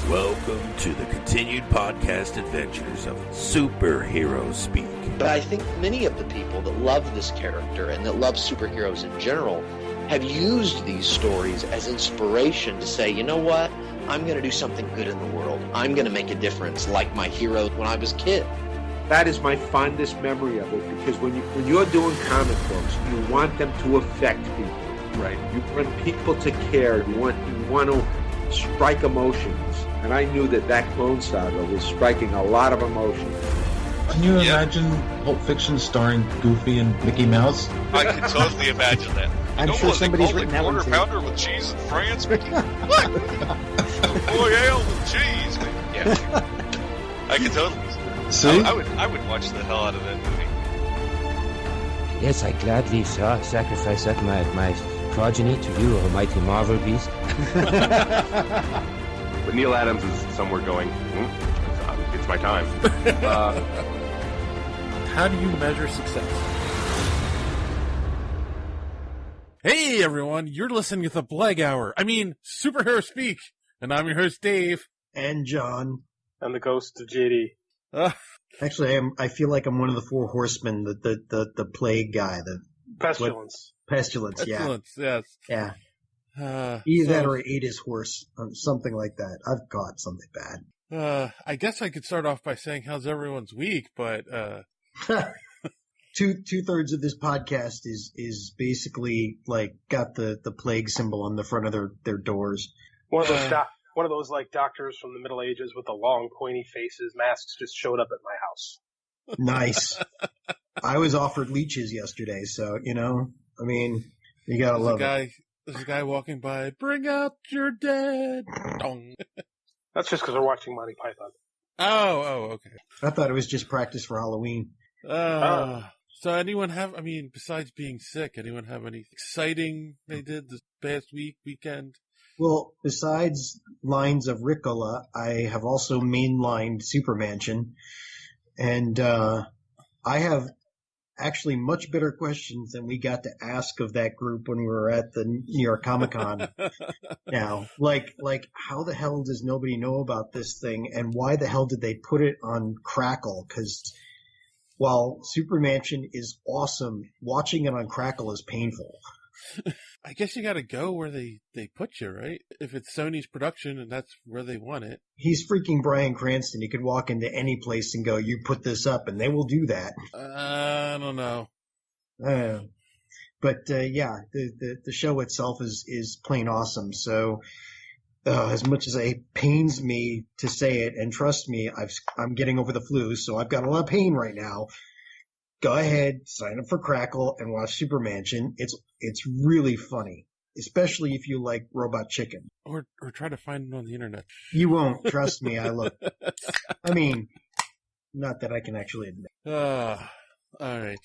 Welcome to the continued podcast adventures of Superhero Speak. But I think many of the people that love this character and that love superheroes in general have used these stories as inspiration to say, you know what? I'm going to do something good in the world. I'm going to make a difference like my hero when I was a kid. That is my fondest memory of it, because when you're doing comic books, you want them to affect people. Right. You want people to care. You want to strike emotions. And I knew that Clone Saga was striking a lot of emotions. Can you imagine Pulp Fiction starring Goofy and Mickey Mouse? I can totally imagine that. I'm sure somebody's written that one too. Quarter pounder with cheese in France, Mickey? What? Royale with cheese. Yeah. I can totally. See? I would watch the hell out of that movie. Yes, I gladly sacrifice that my progeny to you, almighty Marvel beast. But Neil Adams is somewhere going, it's my time. How do you measure success? Hey everyone, you're listening to the Blag Hour. Superhero Speak. And I'm your host, Dave. And John. I'm the ghost of JD. Actually, I feel like I'm one of the four horsemen, the plague guy, the Pestilence. Pestilence, yeah. Pestilence, yes. Yeah. Either that or ate his horse, something like that. I've got something bad. I guess I could start off by saying how's everyone's week, but Two-thirds of this podcast is basically like got the plague symbol on the front of their doors. One of those like doctors from the Middle Ages with the long pointy faces, masks just showed up at my house. Nice. I was offered leeches yesterday, so you gotta love it. There's a guy walking by. Bring out your dead. Dong. That's just because we're watching Monty Python. Oh, okay. I thought it was just practice for Halloween. So anyone have, besides being sick, anyone have any exciting they did this past weekend? Well, besides lines of Ricola, I have also mainlined Supermansion. And I have actually much better questions than we got to ask of that group when we were at the New York Comic Con. Now, like how the hell does nobody know about this thing, and why the hell did they put it on Crackle? Because while Supermansion is awesome, watching it on Crackle is painful. I guess you got to go where they put you, right? If it's Sony's production and that's where they want it. He's freaking Bryan Cranston. He could walk into any place and go, "You put this up," and they will do that. I don't know. But the show itself is plain awesome. So as much as it pains me to say it, and trust me, I'm getting over the flu, so I've got a lot of pain right now. Go ahead, sign up for Crackle and watch Supermansion. It's really funny, especially if you like Robot Chicken. Or try to find it on the internet. You won't, trust me. I look. Not that I can actually admit. All right.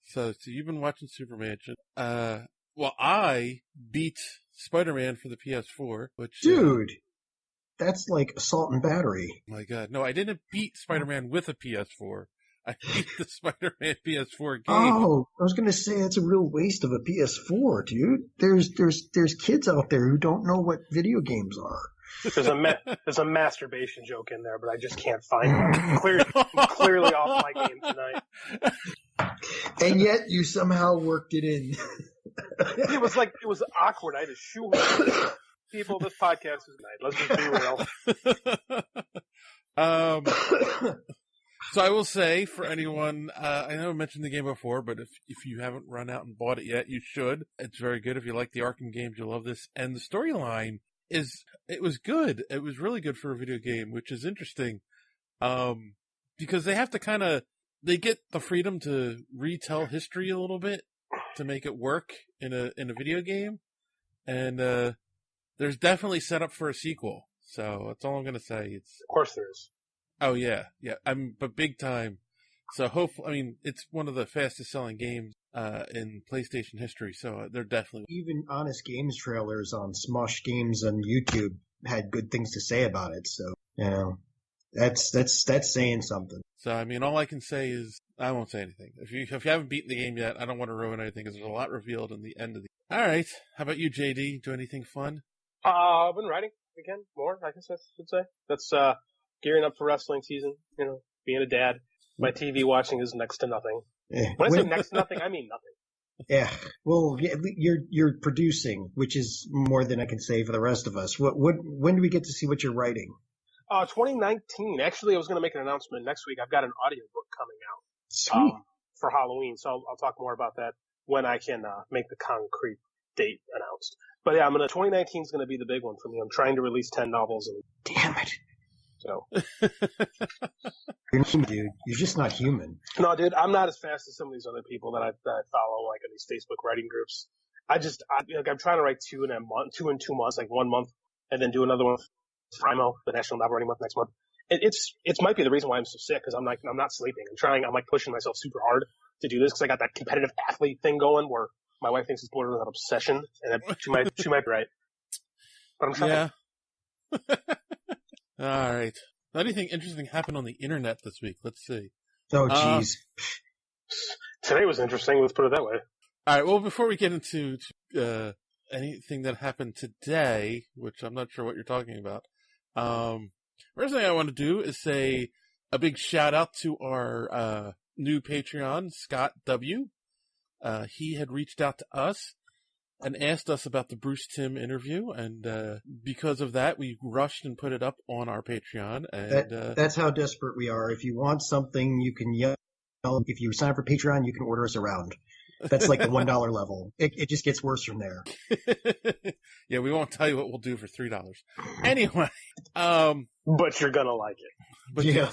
So you've been watching Supermansion. Well, I beat Spider-Man for the PS4, which dude, that's like assault and battery. My God, no, I didn't beat Spider-Man with a PS4. I beat the Spider-Man PS4 game. Oh, I was going to say it's a real waste of a PS4, dude. There's kids out there who don't know what video games are. There's a masturbation joke in there, but I just can't find it. I'm clearly off my game tonight. And yet you somehow worked it in. It was awkward. I had to shoehorn people. This podcast is night. Let's just be real. So I will say, for anyone, I know I mentioned the game before, but if you haven't run out and bought it yet, you should. It's very good. If you like the Arkham games, you'll love this. And the storyline it was good. It was really good for a video game, which is interesting. Because they have to they get the freedom to retell history a little bit to make it work in a video game. And, there's definitely set up for a sequel. So that's all I'm going to say. Of course there is. Oh yeah. But big time. So hopefully, it's one of the fastest selling games in PlayStation history. So they're definitely even Honest Games trailers on Smosh Games on YouTube had good things to say about it. So that's saying something. So all I can say is I won't say anything. If you haven't beaten the game yet, I don't want to ruin anything because there's a lot revealed in the end of the. All right. How about you, JD? Do anything fun? I've been writing. again. More, I guess I should say. That's gearing up for wrestling season. You know, being a dad. My TV watching is next to nothing. Yeah. When I say next to nothing, I mean nothing. Yeah. Well, yeah, you're producing, which is more than I can say for the rest of us. When do we get to see what you're writing? 2019. Actually, I was going to make an announcement next week. I've got an audiobook coming out. Sweet. For Halloween, so I'll talk more about that when I can make the concrete date announced. But yeah, 2019 is going to be the big one for me. I'm trying to release 10 novels. Damn it. So. You're human, dude. You're just not human. No, dude, I'm not as fast as some of these other people that I follow, like in these Facebook writing groups. I'm trying to write 2 in 2 months, like 1 month, and then do another one for IMO, the National Novel Writing Month, next month. It might be the reason why I'm so sick, because I'm not sleeping. I'm pushing myself super hard to do this, because I got that competitive athlete thing going where my wife thinks it's borderline obsession, and she might be right. But I'm trying. Yeah. All right. Anything interesting happened on the internet this week? Let's see. Oh, jeez. Today was interesting. Let's put it that way. All right. Well, before we get into anything that happened today, which I'm not sure what you're talking about, first thing I want to do is say a big shout out to our new Patreon, Scott W. He had reached out to us and asked us about the Bruce Timm interview, and because of that, we rushed and put it up on our Patreon. And that's how desperate we are. If you want something, you can yell. If you sign up for Patreon, you can order us around. That's like the $1 level. It just gets worse from there. Yeah, we won't tell you what we'll do for $3. Anyway, but you're gonna like it. But yeah.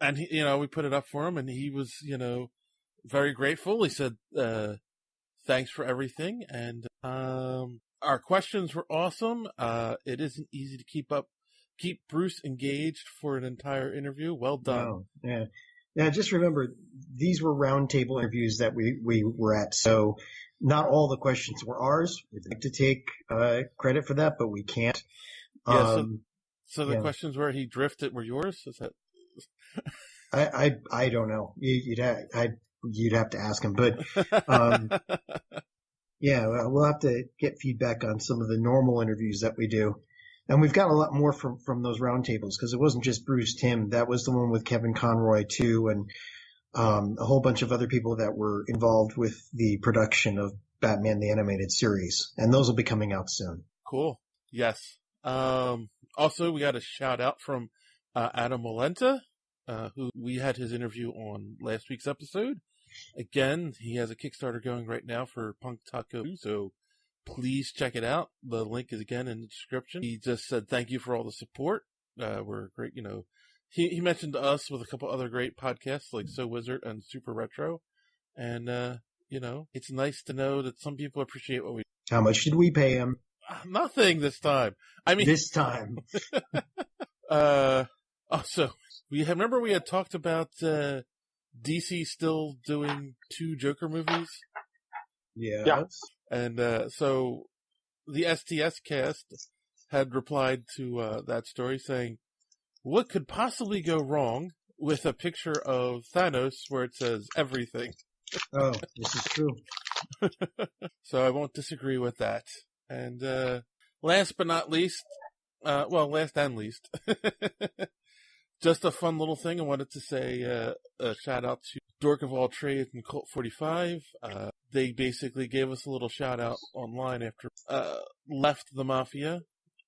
And he, we put it up for him, and he was, very grateful. He said, thanks for everything. And, our questions were awesome. It isn't easy to keep Bruce engaged for an entire interview. Well done. Oh, yeah. Now, just remember, these were roundtable interviews that we were at, so not all the questions were ours. We'd like to take credit for that, but we can't. Yeah, so the questions where he drifted were yours? Is that? I don't know. You'd have to ask him, but yeah, we'll have to get feedback on some of the normal interviews that we do. And we've got a lot more from those roundtables, because it wasn't just Bruce Timm. That was the one with Kevin Conroy too, and a whole bunch of other people that were involved with the production of Batman the Animated Series. And those will be coming out soon. Cool. Yes. Also, we got a shout out from Adam Molenta, who we had his interview on last week's episode. Again, he has a Kickstarter going right now for Punk Taco 2, so please check it out. The link is again in the description. He just said thank you for all the support. We're great, He mentioned us with a couple other great podcasts like So Wizard and Super Retro. And, it's nice to know that some people appreciate what we do. How much did we pay him? Nothing this time. I mean, this time. Also, remember we had talked about DC still doing 2 Joker movies? Yeah. And so the STS cast had replied to that story saying, what could possibly go wrong with a picture of Thanos where it says everything? Oh, this is true. So I won't disagree with that. And last but not least, last and least, just a fun little thing. I wanted to say a shout out to Dork of All Trades and Colt 45. They basically gave us a little shout out online after left the Mafia.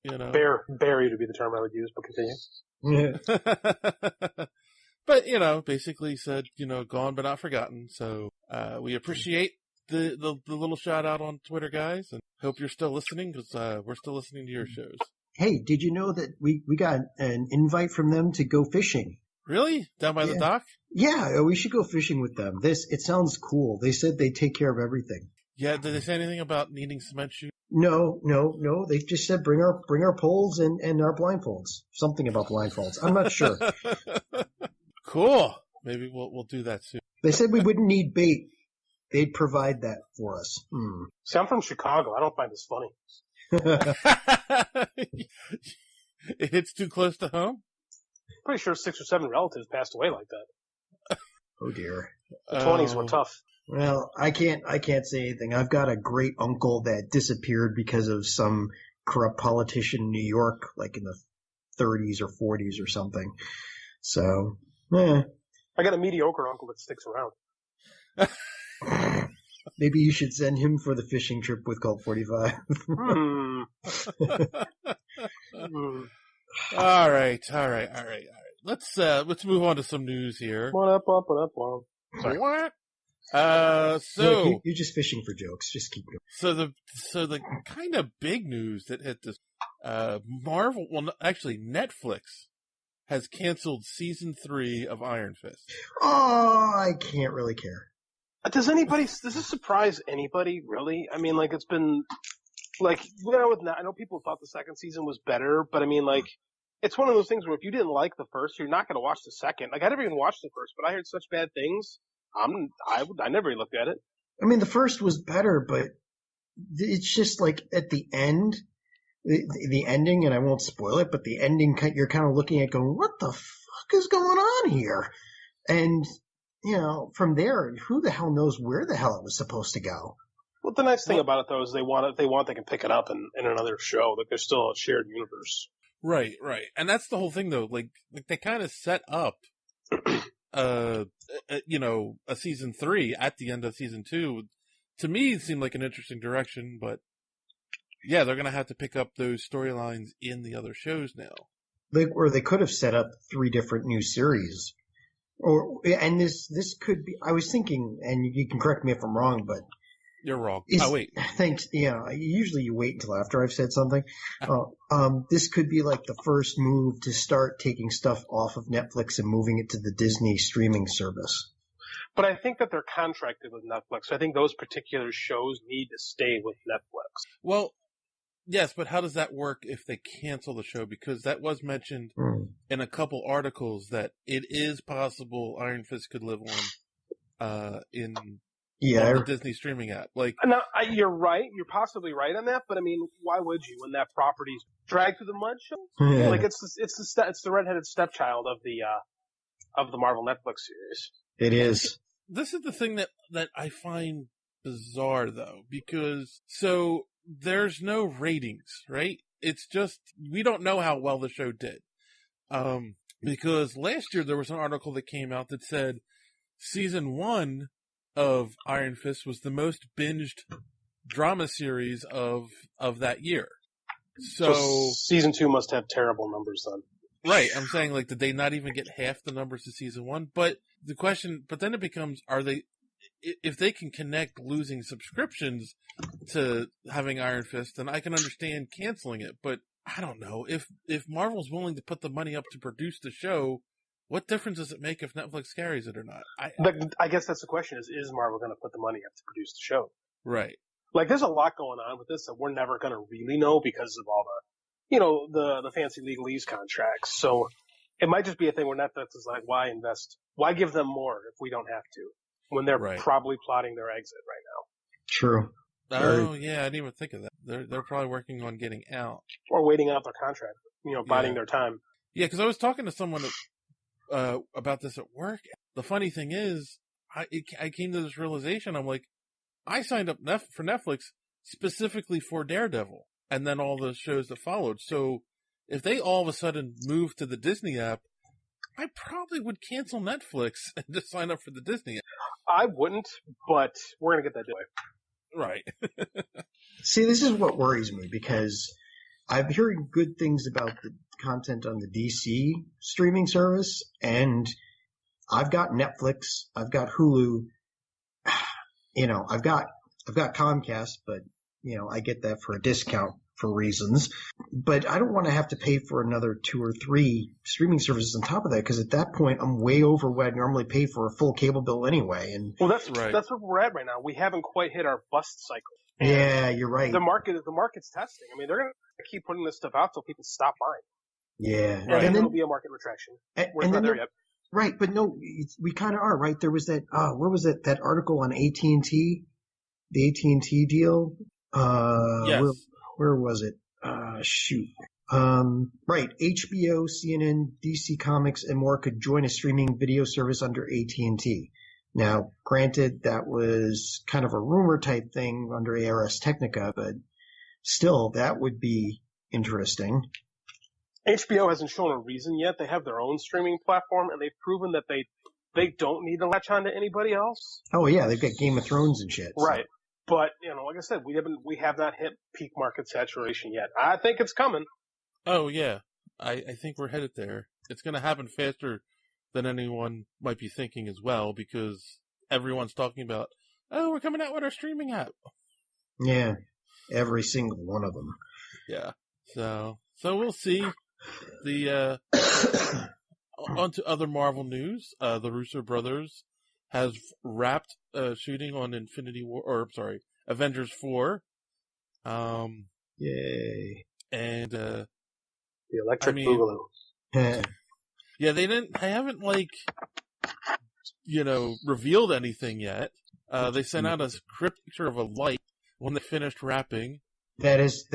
Buried would be the term I would use, but continue. Yeah. But basically said gone but not forgotten. So we appreciate the little shout out on Twitter, guys, and hope you're still listening, because we're still listening to your shows. Hey, did you know that we got an invite from them to go fishing? Really? Down by the dock? Yeah, we should go fishing with them. It sounds cool. They said they take care of everything. Yeah, did they say anything about needing cement shoes? No. They just said bring our poles and our blindfolds. Something about blindfolds. I'm not sure. Cool. Maybe we'll do that soon. They said we wouldn't need bait. They'd provide that for us. See, I'm from Chicago. I don't find this funny. It hits too close to home? Pretty sure 6 or 7 relatives passed away like that. Oh dear. The 20s were tough. Well, I can't say anything. I've got a great uncle that disappeared because of some corrupt politician in New York, like in the 30s or 40s or something. So, I got a mediocre uncle that sticks around. Maybe you should send him for the fishing trip with Cult 45. All right. Let's move on to some news here. Sorry. What? Look, you're just fishing for jokes. Just keep going. So the kind of big news that hit this, Netflix has canceled season 3 of Iron Fist. Oh, I can't really care. Does this surprise anybody, really? I mean, like, it's been, like, I know people thought the second season was better, but I mean, like, it's one of those things where if you didn't like the first, you're not going to watch the second. Like, I never even watched the first, but I heard such bad things. I never even looked at it. I mean, the first was better, but it's just like at the end, the ending, and I won't spoil it, but the ending, you're kind of looking at going, what the fuck is going on here? And, from there, who the hell knows where the hell it was supposed to go? Well, the nice thing about it, though, is they can pick it up in another show. Like, there's still a shared universe. Right. And that's the whole thing, though. Like they kind of set up, a season 3 at the end of season 2. To me, it seemed like an interesting direction, but yeah, they're going to have to pick up those storylines in the other shows now. Or they could have set up 3 different new series. This could be, I was thinking, and you can correct me if I'm wrong, but you're wrong. Wait. Thanks. Yeah. Usually you wait until after I've said something. This could be like the first move to start taking stuff off of Netflix and moving it to the Disney streaming service. But I think that they're contracted with Netflix. So I think those particular shows need to stay with Netflix. Well, yes, but how does that work if they cancel the show? Because that was mentioned in a couple articles that it is possible Iron Fist could live on in the Disney streaming app. Like, no, you're right. You're possibly right on that. But I mean, why would you when that property's dragged through the mud show? Yeah. Like it's the redheaded stepchild of the Marvel Netflix series. It is. This is the thing that I find bizarre, though, because there's no ratings, right? It's just we don't know how well the show did. Because last year there was an article that came out that said season 1 of Iron Fist was the most binged drama series of that year. So season 2 must have terrible numbers then. Right. I'm saying, like, did they not even get half the numbers of season 1? But then it becomes, if they can connect losing subscriptions to having Iron Fist, then I can understand canceling it. But I don't know. If Marvel's willing to put the money up to produce the show, what difference does it make if Netflix carries it or not? I guess that's the question is Marvel going to put the money up to produce the show? Right. Like, there's a lot going on with this that we're never going to really know because of all the fancy legalese contracts. So it might just be a thing where Netflix is like, why invest? Why give them more if we don't have to when they're probably plotting their exit right now? True. Oh, yeah, I didn't even think of that. They're probably working on getting out. Or waiting out their contract, biding their time. Yeah, because I was talking to someone about this at work. The funny thing is, I came to this realization. I'm like, I signed up for Netflix specifically for Daredevil, and then all the shows that followed. So if they all of a sudden move to the Disney app, I probably would cancel Netflix and just sign up for the Disney app. I wouldn't, but we're going to get that way. Right. See, this is what worries me because I'm hearing good things about the content on the DC streaming service, and I've got Netflix, I've got Hulu, I've got Comcast, but I get that for a discount for reasons. But I don't want to have to pay for another 2 or 3 streaming services on top of that, because at that point I'm way over what I normally pay for a full cable bill anyway. And that's right. That's where we're at right now. We haven't quite hit our bust cycle. Yeah, you're right. The market's testing. I mean, they're going to keep putting this stuff out till people stop buying. Yeah, and then there'll be a market retraction. We're not there yet. Right, but no, we kind of are, right? There was that, where was it? That article on AT&T, the AT&T deal. Yes. Where was it? Shoot. Right. HBO, CNN, DC Comics, and more could join a streaming video service under AT&T. Now, granted, that was kind of a rumor type thing under ARS Technica, but still, that would be interesting. HBO hasn't shown a reason yet. They have their own streaming platform, and they've proven that they don't need to latch on to anybody else. Oh yeah, they've got Game of Thrones and shit. So. Right. But, like I said, we have not hit peak market saturation yet. I think it's coming. Oh yeah. I think we're headed there. It's going to happen faster than anyone might be thinking as well, because everyone's talking about, oh, we're coming out with our streaming app. Yeah. Every single one of them. Yeah. So we'll see. The on to other Marvel news. The Russo brothers has wrapped shooting on Avengers 4. Yay. And the Electric Boogaloo. Yeah, they haven't revealed anything yet. They sent out a picture of a light when they finished wrapping. That is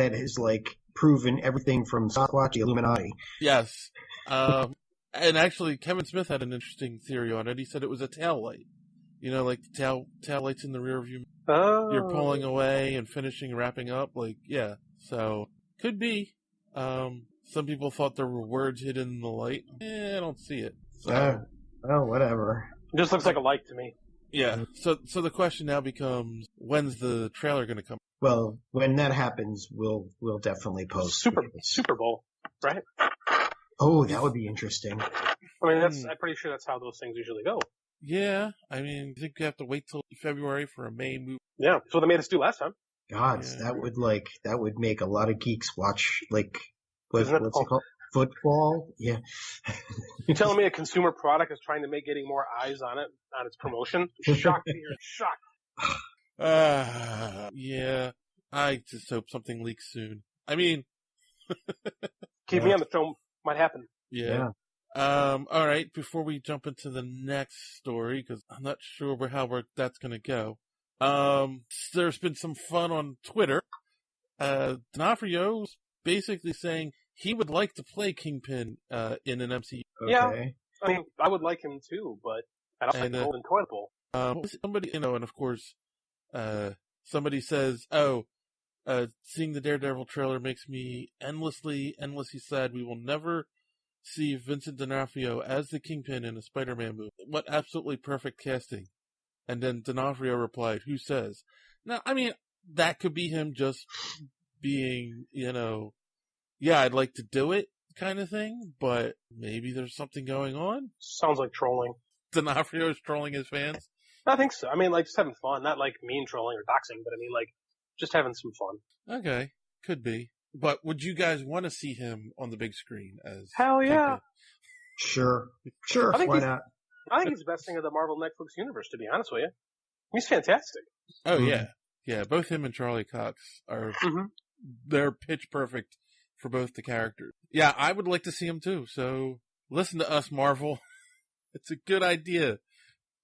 proven everything from Sasquatch to Illuminati. Yes. And actually, Kevin Smith had an interesting theory on it. He said it was a tail light. Like the tail lights in the rear view. Oh. You're pulling away and wrapping up. So could be. Some people thought there were words hidden in the light. I don't see it. So. Whatever. It just looks like a light to me. Yeah. So the question now becomes, when's the trailer going to come? Well, when that happens, we'll definitely post. Super Bowl, right? Oh, that would be interesting. I mean, I'm pretty sure that's how those things usually go. Yeah. I mean, I think you have to wait till February for a May movie. Yeah. That's what they made us do last time. God, yeah. that would make a lot of geeks watch, what's it called? Football? Yeah. You're telling me a consumer product is trying to make getting more eyes on its promotion? Shocked to hear. Shocked. Yeah. I just hope something leaks soon. I mean, keep me on the film. Might happen. Yeah. All right. Before we jump into the next story, because I'm not sure how that's going to go. There's been some fun on Twitter. D'Onofrio's basically saying he would like to play Kingpin in an MCU. Okay. Yeah, I mean, I would like him too, but I don't like the Golden Toilet Bowl. Somebody, and of course, somebody says, seeing the Daredevil trailer makes me endlessly sad. We will never see Vincent D'Onofrio as the Kingpin in a Spider-Man movie. What absolutely perfect casting. And then D'Onofrio replied, who says? Now, I mean, that could be him just being, I'd like to do it kind of thing, but maybe there's something going on. Sounds like trolling. D'Onofrio is trolling his fans? I think so. I mean, just having fun. Not mean trolling or doxing, but I mean, just having some fun. Okay. Could be. But would you guys want to see him on the big screen as Hell yeah. Kingpin? Sure. Why not? I think he's the best thing of the Marvel Netflix universe, to be honest with you. He's fantastic. Oh, yeah. Yeah, both him and Charlie Cox are, they're pitch perfect for both the characters. Yeah, I would like to see him too, so listen to us, Marvel. It's a good idea.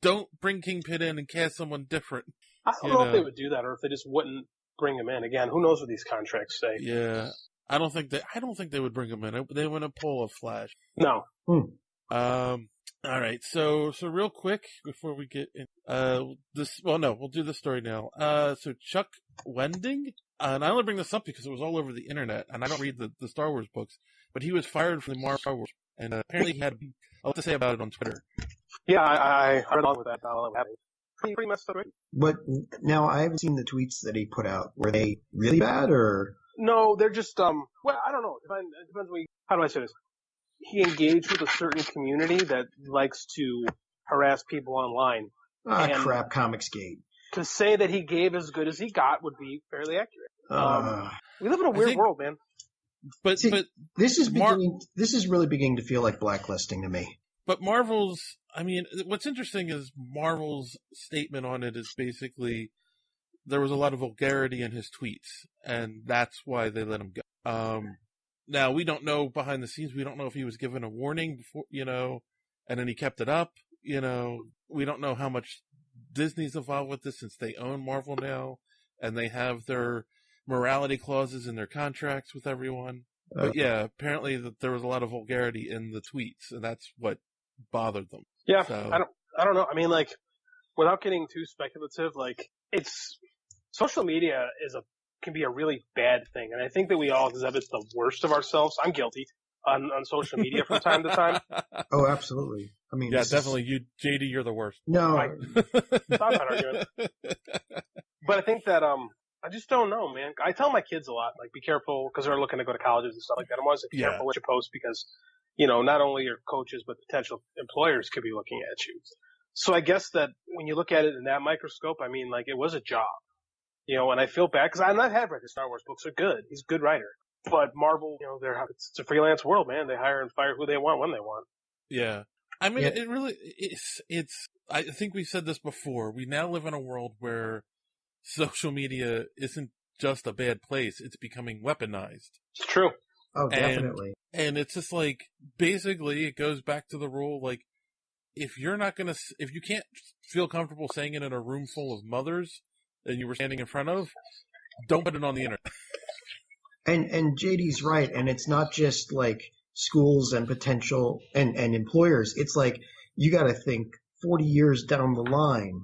Don't bring Kingpin in and cast someone different. I don't know if they would do that or if they just wouldn't bring him in. Again, who knows what these contracts say. Yeah. I don't think they would bring him in. They wouldn't pull a Flash. No. All right, so real quick before we get in, we'll do this story now. So Chuck Wendig, and I only bring this up because it was all over the internet, and I don't read the Star Wars books, but he was fired from the Marvel Star Wars, and apparently he had a lot to say about it on Twitter. Yeah, I heard along with that. Pretty messed up. But now I haven't seen the tweets that he put out. Were they really bad, or? No, they're just well, I don't know. It depends. How do I say this? He engaged with a certain community that likes to harass people online. Crap, Comicsgate. To say that he gave as good as he got would be fairly accurate. We live in a weird world, man. But this is really beginning to feel like blacklisting to me. But Marvel's, I mean, what's interesting is Marvel's statement on it is basically there was a lot of vulgarity in his tweets, and that's why they let him go. Now, we don't know behind the scenes. We don't know if he was given a warning before, and then he kept it up. We don't know how much Disney's involved with this since they own Marvel now, and they have their morality clauses in their contracts with everyone. But yeah, apparently there was a lot of vulgarity in the tweets, and that's what bothered them. Yeah, so. I don't know. I mean, without getting too speculative, social media is a can be a really bad thing. And I think that we all exhibit the worst of ourselves. I'm guilty on social media from time to time. Oh, absolutely. I mean, yeah, definitely. JD, you're the worst. No. I'm not arguing. But I think that, I just don't know, man. I tell my kids a lot, like, be careful, because they're looking to go to colleges and stuff like that. I'm always like, be careful what you post, because, you know, not only your coaches, but potential employers could be looking at you. So I guess that when you look at it in that microscope, I mean, like, it was a job. You know, and I feel bad, because I have read the Star Wars books. They're good. He's a good writer. But Marvel, you know, it's a freelance world, man. They hire and fire who they want when they want. Yeah. I mean, it really, it's, I think we said this before. We now live in a world where social media isn't just a bad place. It's becoming weaponized. It's true. Oh, definitely. And it's just like, basically, it goes back to the rule, like, if you can't feel comfortable saying it in a room full of mothers that you were standing in front of, don't put it on the internet. And JD's right. And it's not just like schools and potential and employers. It's like, you got to think 40 years down the line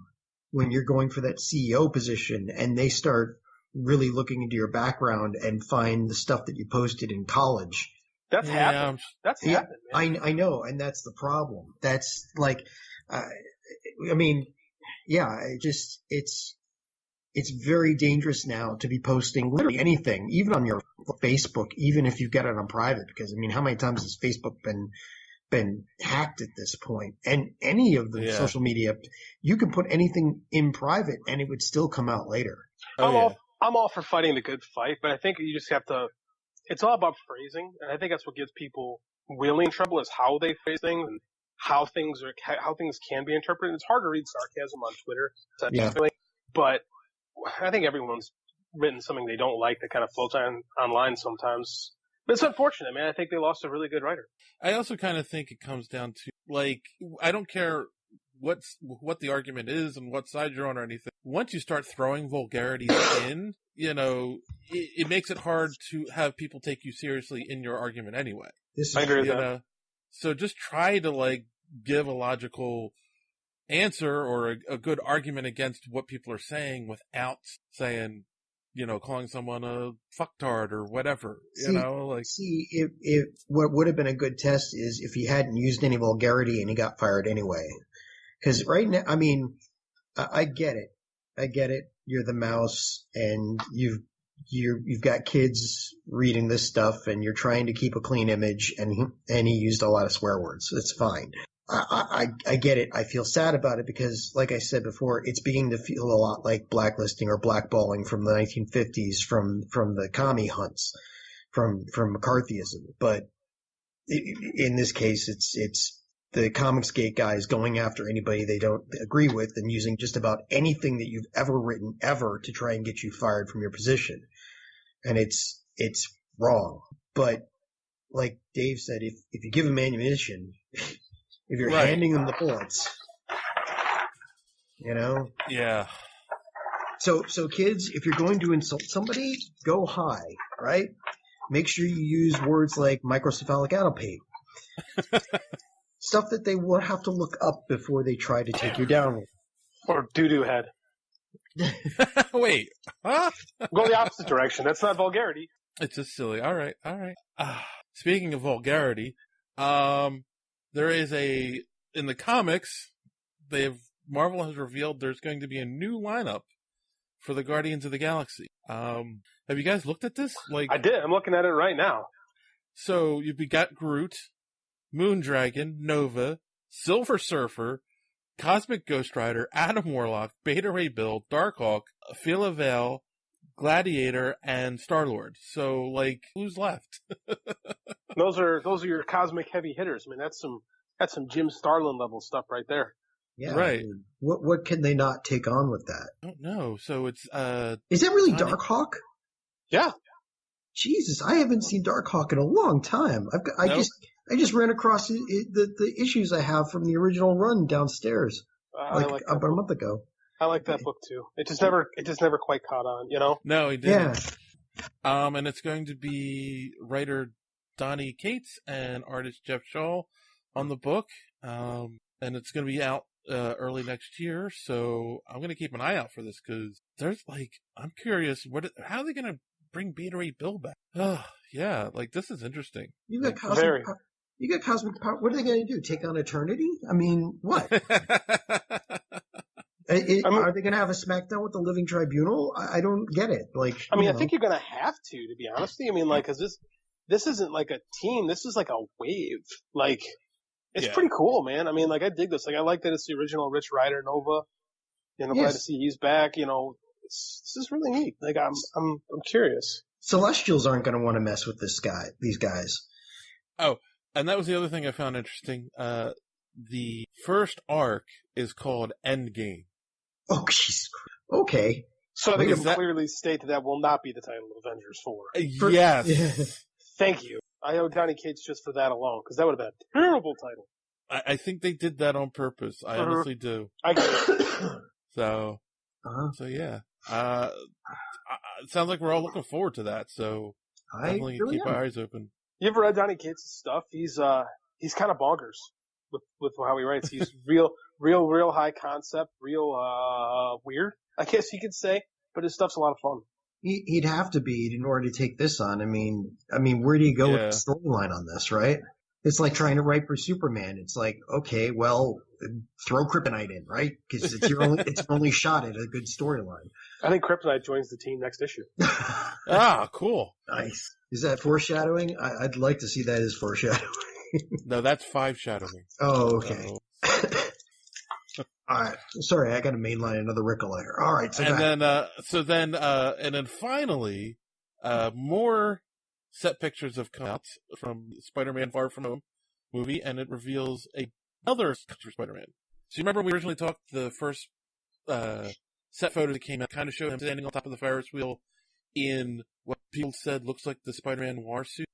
when you're going for that CEO position and they start really looking into your background and find the stuff that you posted in college. That's happened. That's happened, man. I know. And that's the problem. That's like, I mean, yeah, it's very dangerous now to be posting literally anything, even on your Facebook, even if you've got it on private, because I mean, how many times has Facebook been hacked at this point? And any of the social media, you can put anything in private and it would still come out later. I'm all for fighting the good fight, but I think you just have to, it's all about phrasing. And I think that's what gets people really in trouble is how they phrase things and how things can be interpreted. It's hard to read sarcasm on Twitter, but I think everyone's written something they don't like that kind of floats online sometimes. But it's unfortunate, man. I think they lost a really good writer. I also kind of think it comes down to, like, I don't care what the argument is and what side you're on or anything. Once you start throwing vulgarities in, you know, it makes it hard to have people take you seriously in your argument anyway. I agree with that. So just try to, like, give a logical answer or a good argument against what people are saying without saying, you know, calling someone a fucktard or whatever, if what would have been a good test is if he hadn't used any vulgarity and he got fired anyway. Because right now, I mean, I get it. You're the mouse and you've got kids reading this stuff and you're trying to keep a clean image and he used a lot of swear words. It's fine. I get it. I feel sad about it because, like I said before, it's beginning to feel a lot like blacklisting or blackballing from the 1950s, from the commie hunts, from McCarthyism. But in this case, it's the Comicsgate guys going after anybody they don't agree with and using just about anything that you've ever written ever to try and get you fired from your position. And it's wrong. But like Dave said, if you give them ammunition, if you're handing them the bullets, you know? Yeah. So kids, if you're going to insult somebody, go high, right? Make sure you use words like microcephalic addlepate. Stuff that they will have to look up before they try to take you down. Or doo-doo head. Wait. Huh? Go the opposite direction. That's not vulgarity. It's just silly. All right. Speaking of vulgarity, there is in the comics, Marvel has revealed there's going to be a new lineup for the Guardians of the Galaxy. Have you guys looked at this? I did. I'm looking at it right now. So you've got Groot, Moondragon, Nova, Silver Surfer, Cosmic Ghost Rider, Adam Warlock, Beta Ray Bill, Darkhawk, Phila Vale, Gladiator, and Star-Lord. So, like, who's left? Those are your cosmic heavy hitters. I mean, that's some Jim Starlin level stuff right there. Yeah. Right. I mean, what can they not take on with that? I don't know. So it's is that really Darkhawk? Yeah. Jesus, I haven't seen Darkhawk in a long time. I just ran across the issues I have from the original run downstairs about a month ago. I like that book too. It just never quite caught on, you know? No, he didn't. Yeah. And it's going to be writer Donnie Cates and artist Jeff Shaw on the book. And it's going to be out early next year, so I'm going to keep an eye out for this because I'm curious, how are they going to bring Beta Ray Bill back? Oh, yeah, this is interesting. You got cosmic power. What are they going to do? Take on Eternity? I mean, what? Are they going to have a SmackDown with the Living Tribunal? I don't get it. I think you're going to have to be honest with you. Because this isn't like a team. This is like a wave. It's pretty cool, man. I dig this. I like that it's the original Rich Rider Nova. Glad to see he's back. This is really neat. I'm curious. Celestials aren't going to want to mess with these guys. Oh, and that was the other thing I found interesting. The first arc is called Endgame. Oh, jeez. Okay. So they can clearly state that will not be the title of Avengers 4. Yes. Thank you. I owe Donny Cates just for that alone, because that would have been a terrible title. I think they did that on purpose. I honestly do. I get it. So yeah. It sounds like we're all looking forward to that, so definitely keep our eyes open. You ever read Donny Cates' stuff? He's kind of bonkers with how he writes. He's real high concept, real weird, I guess you could say, but his stuff's a lot of fun. He'd have to be in order to take this on. I mean, where do you go with the storyline on this, right? It's like trying to write for Superman. It's like, okay, well, throw Kryptonite in, right? Because it's your only shot at a good storyline. I think Kryptonite joins the team next issue. Cool. Nice. Is that foreshadowing? I'd like to see that as foreshadowing. No, that's 5 shadowing. Oh, okay. All right. Sorry, I got to mainline another Ricola here. All right. So then finally, more set pictures have come out from Spider-Man Far From Home movie, and it reveals another Spider-Man. So you remember we originally talked the first set photo that came out, kind of showed him standing on top of the Ferris wheel in what people said looks like the Spider-Man Noir suit.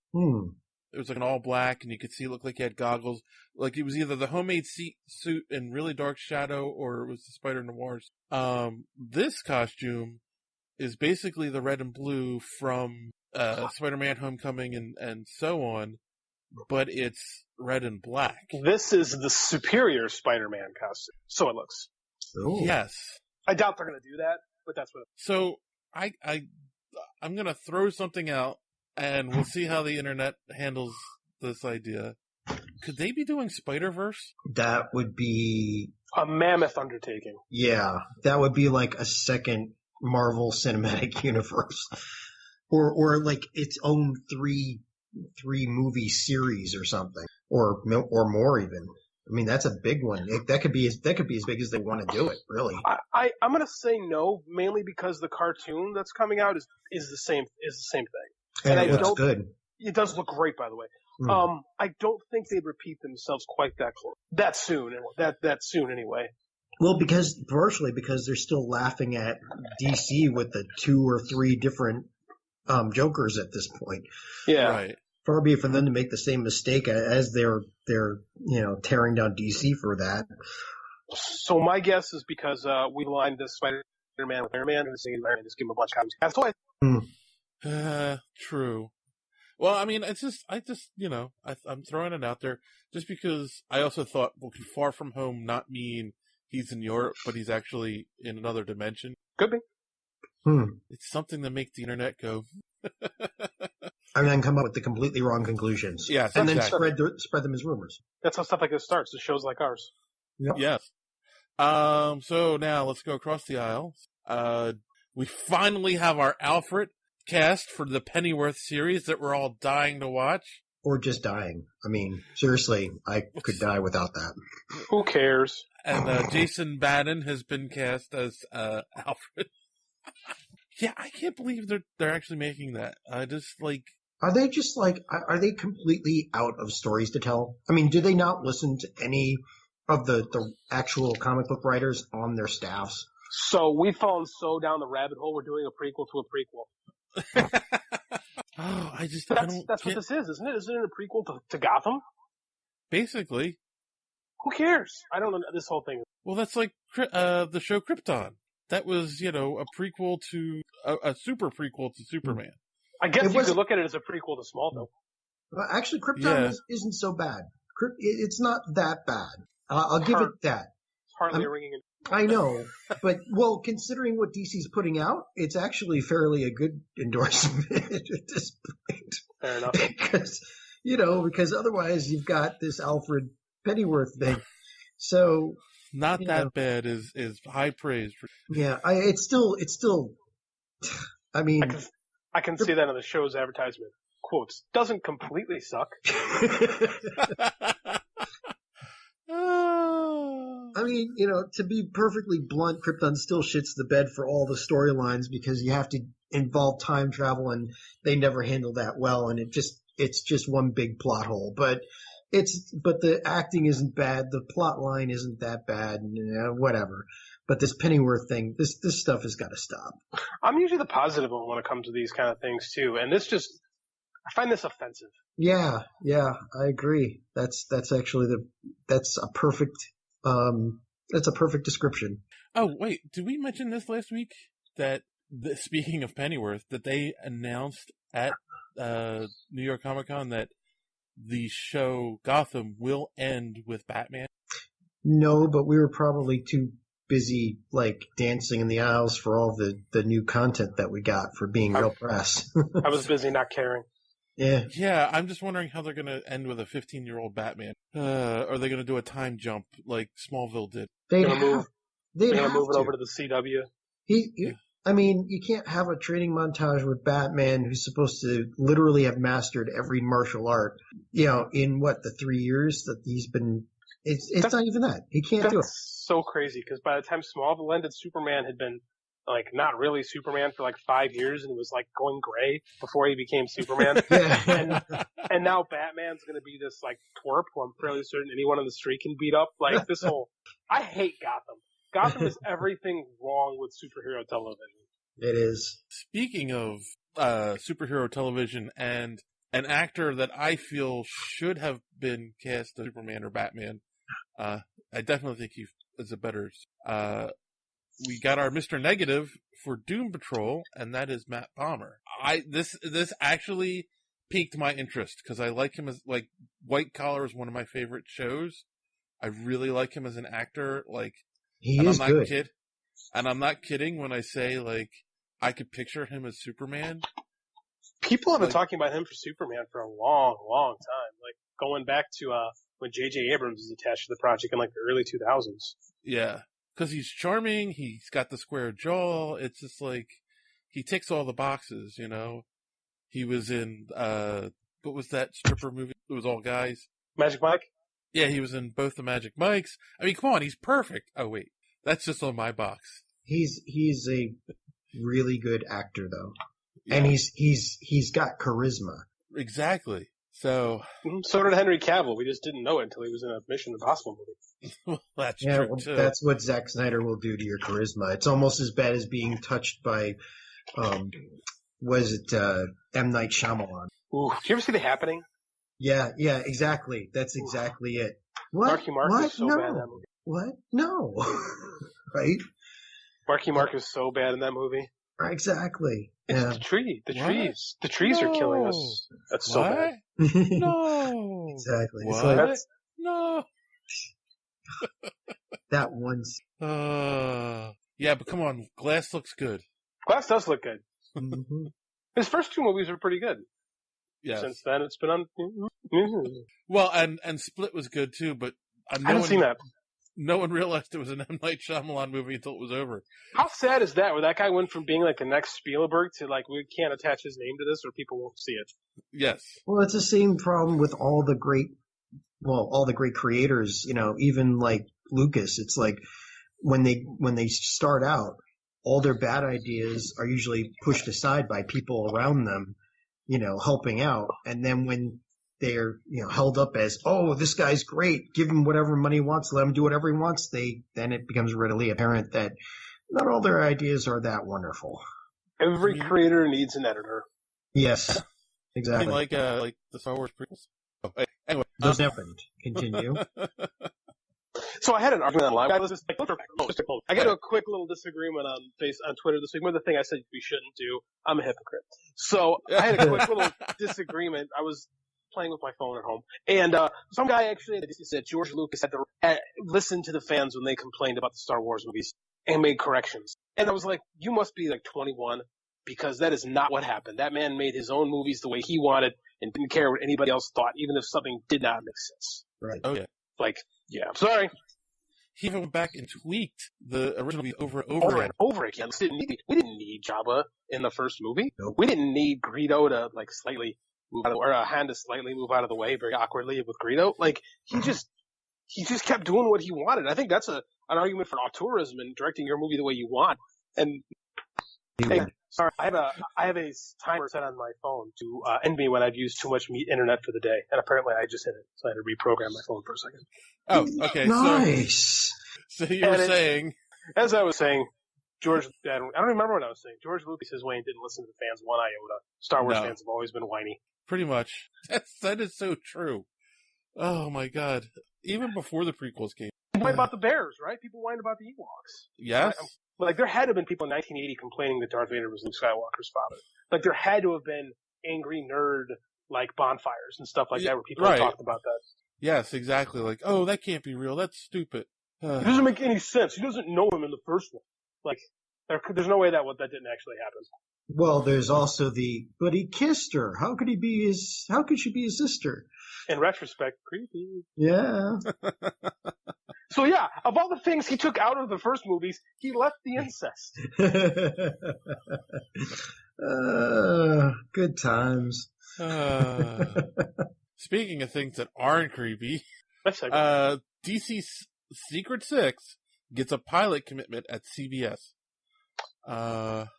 It was an all black, and you could see it looked like he had goggles. It was either the homemade suit in really dark shadow, or it was the Spider Noirs. This costume is basically the red and blue from Spider-Man Homecoming and so on, but it's red and black. This is the superior Spider-Man costume, so it looks. Ooh. Yes. I doubt they're going to do that, but that's what. So I'm going to throw something out, and we'll see how the internet handles this idea. Could they be doing Spider-Verse? That would be a mammoth undertaking. Yeah, that would be like a second Marvel Cinematic Universe, or like its own three movie series or something, or more even. I mean, that's a big one. That could be as big as they want to do it. Really, I'm going to say no, mainly because the cartoon that's coming out is the same thing. And it looks good. It does look great, by the way. I don't think they'd repeat themselves quite that close, that soon anyway. Well, partially because they're still laughing at DC with the 2 or 3 different Jokers at this point. Yeah, right. Far be it for them to make the same mistake as they're tearing down DC for that. So my guess is because we aligned this Spider-Man with Iron Man, and just give him a bunch of copies. That's why. True. Well, I mean, I'm throwing it out there just because I also thought, well, could Far From Home not mean he's in Europe, but he's actually in another dimension? Could be. It's something to make the internet go. And then come up with the completely wrong conclusions. Yes, and exactly. then spread them as rumors. That's how stuff like this starts. The shows like ours. Yep. Yes. So now let's go across the aisle. We finally have our Alfred cast for the Pennyworth series that we're all dying to watch. Or just dying. I mean, seriously, I could die without that. Who cares? And Jason Bannon has been cast as Alfred. Yeah, I can't believe they're actually making that. Are they completely out of stories to tell? I mean, do they not listen to any of the actual comic book writers on their staffs? So we've fallen so down the rabbit hole, we're doing a prequel to a prequel. That's what this is, isn't it? Isn't it a prequel to Gotham? Basically. Who cares? I don't know this whole thing. Well, that's like the show Krypton. That was, a prequel to a super prequel to Superman. I guess you could look at it as a prequel to Smallville. Actually, Krypton isn't so bad. It's not that bad. I'll give it that. hardly a ringing. I know, but well, considering what DC's putting out, it's actually fairly a good endorsement at this point. Fair enough. because otherwise you've got this Alfred Pennyworth thing. So not that bad is high praise. Yeah, it's still. I mean, I can see that on the show's advertisement. Quotes, doesn't completely suck. I mean, to be perfectly blunt, Krypton still shits the bed for all the storylines because you have to involve time travel, and they never handle that well, and it's just one big plot hole. But the acting isn't bad, the plot line isn't that bad, and whatever. But this Pennyworth thing, this stuff has got to stop. I'm usually the positive one when it comes to these kind of things too, and I find this offensive. Yeah, I agree. That's actually that's a perfect description. Oh wait, did we mention this last week? That speaking of Pennyworth, that they announced at New York Comic Con that the show Gotham will end with Batman? No, but we were probably too busy dancing in the aisles for all the new content that we got for being real press. I was busy not caring. Yeah, I'm just wondering how they're going to end with a 15-year-old Batman. Are they going to do a time jump like Smallville did? They're going to move it over to the CW. I mean, you can't have a training montage with Batman who's supposed to literally have mastered every martial art, in the 3 years that he's been. It's not even that. He can't do it. That's so crazy because by the time Smallville ended, Superman had been not really Superman for 5 years, and it was going gray before he became Superman. and now Batman's going to be this twerp who I'm fairly certain anyone on the street can beat up. This whole, I hate Gotham. Gotham is everything wrong with superhero television. It is. Speaking of superhero television and an actor that I feel should have been cast as Superman or Batman, I definitely think he is a better. We got our Mr. Negative for Doom Patrol, and that is Matt Palmer. This actually piqued my interest because I like him as White Collar is one of my favorite shows. I really like him as an actor. He is good. And I'm not kidding when I say I could picture him as Superman. People have been talking about him for Superman for a long, long time. Going back to when J.J. Abrams was attached to the project in the early 2000s. Yeah. Because he's charming, he's got the square jaw, it's just he ticks all the boxes, He was in, what was that stripper movie? It was all guys. Magic Mike? Yeah, he was in both the Magic Mikes. I mean, come on, he's perfect. Oh, wait. That's just on my box. He's a really good actor, though. Yeah. And he's got charisma. Exactly. So did Henry Cavill. We just didn't know it until he was in a Mission Impossible movie. Well, that's true, too. That's what Zack Snyder will do to your charisma. It's almost as bad as being touched by, M. Night Shyamalan. Ooh, did you ever see The Happening? Yeah, exactly. That's exactly it. What? Marky Mark is so bad in that movie. What? No. Right? Marky Mark is so bad in that movie. Exactly. It's the tree. The trees. The trees are killing us. That's so bad. No. Exactly. What? No. That one's. Yeah, but come on. Glass looks good. Glass does look good. Mm-hmm. His first two movies were pretty good. Yes. Since then, it's been on. Well, and Split was good too, but I haven't seen that. No one realized it was an M. Night Shyamalan movie until it was over. How sad is that? Where that guy went from being the next Spielberg to we can't attach his name to this or people won't see it. Yes. Well, it's the same problem with all the great creators. Even Lucas. It's when they start out, all their bad ideas are usually pushed aside by people around them, helping out, and then when they're, held up as, oh, this guy's great, give him whatever money he wants, let him do whatever he wants, then it becomes readily apparent that not all their ideas are that wonderful. Every creator needs an editor. Yes, exactly. Like the Star Wars prequels. Oh, anyway. Those happened. Continue. So I had an argument online. I got into a quick little disagreement on Twitter this week. One of the things I said we shouldn't do. I'm a hypocrite. So I had a quick little disagreement. I was playing with my phone at home, and some guy actually said George Lucas had to listen to the fans when they complained about the Star Wars movies and made corrections. And I was like, you must be like 21, because that is not what happened. That man made his own movies the way he wanted and didn't care what anybody else thought, even if something did not make sense. Right. Oh, yeah. Like, yeah, I'm sorry. He even went back and tweaked the original movie over and over again. We didn't need Jabba in the first movie. Nope. We didn't need Greedo to like slightly move out of, or Han to slightly move out of the way very awkwardly with Greedo. Like he just kept doing what he wanted. I think that's an argument for auteurism and directing your movie the way you want. And hey, sorry, I have a timer set on my phone to end me when I've used too much internet for the day, and apparently I just hit it, so I had to reprogram my phone for a second. Oh, okay. Nice. So you were saying, as I was saying, I don't remember what I was saying. George Lucas, his Wayne, didn't listen to the fans one iota. Star Wars fans have always been whiny. Pretty much. That is so true. Oh my God! Even before the prequels came, people whined about the bears, right? People whined about the Ewoks. Yes. Like there had to have been people in 1980 complaining that Darth Vader was Luke Skywalker's father. Like there had to have been angry nerd like bonfires and stuff like that where people talked about that. Yes, exactly. Like, oh, that can't be real. That's stupid. It doesn't make any sense. He doesn't know him in the first one. Like, there's no way that didn't actually happen. Well, there's also but he kissed her. How could she be his sister? In retrospect, creepy. Yeah. So yeah, of all the things he took out of the first movies, he left the incest. Good times. Speaking of things that aren't creepy, DC's Secret Six gets a pilot commitment at CBS.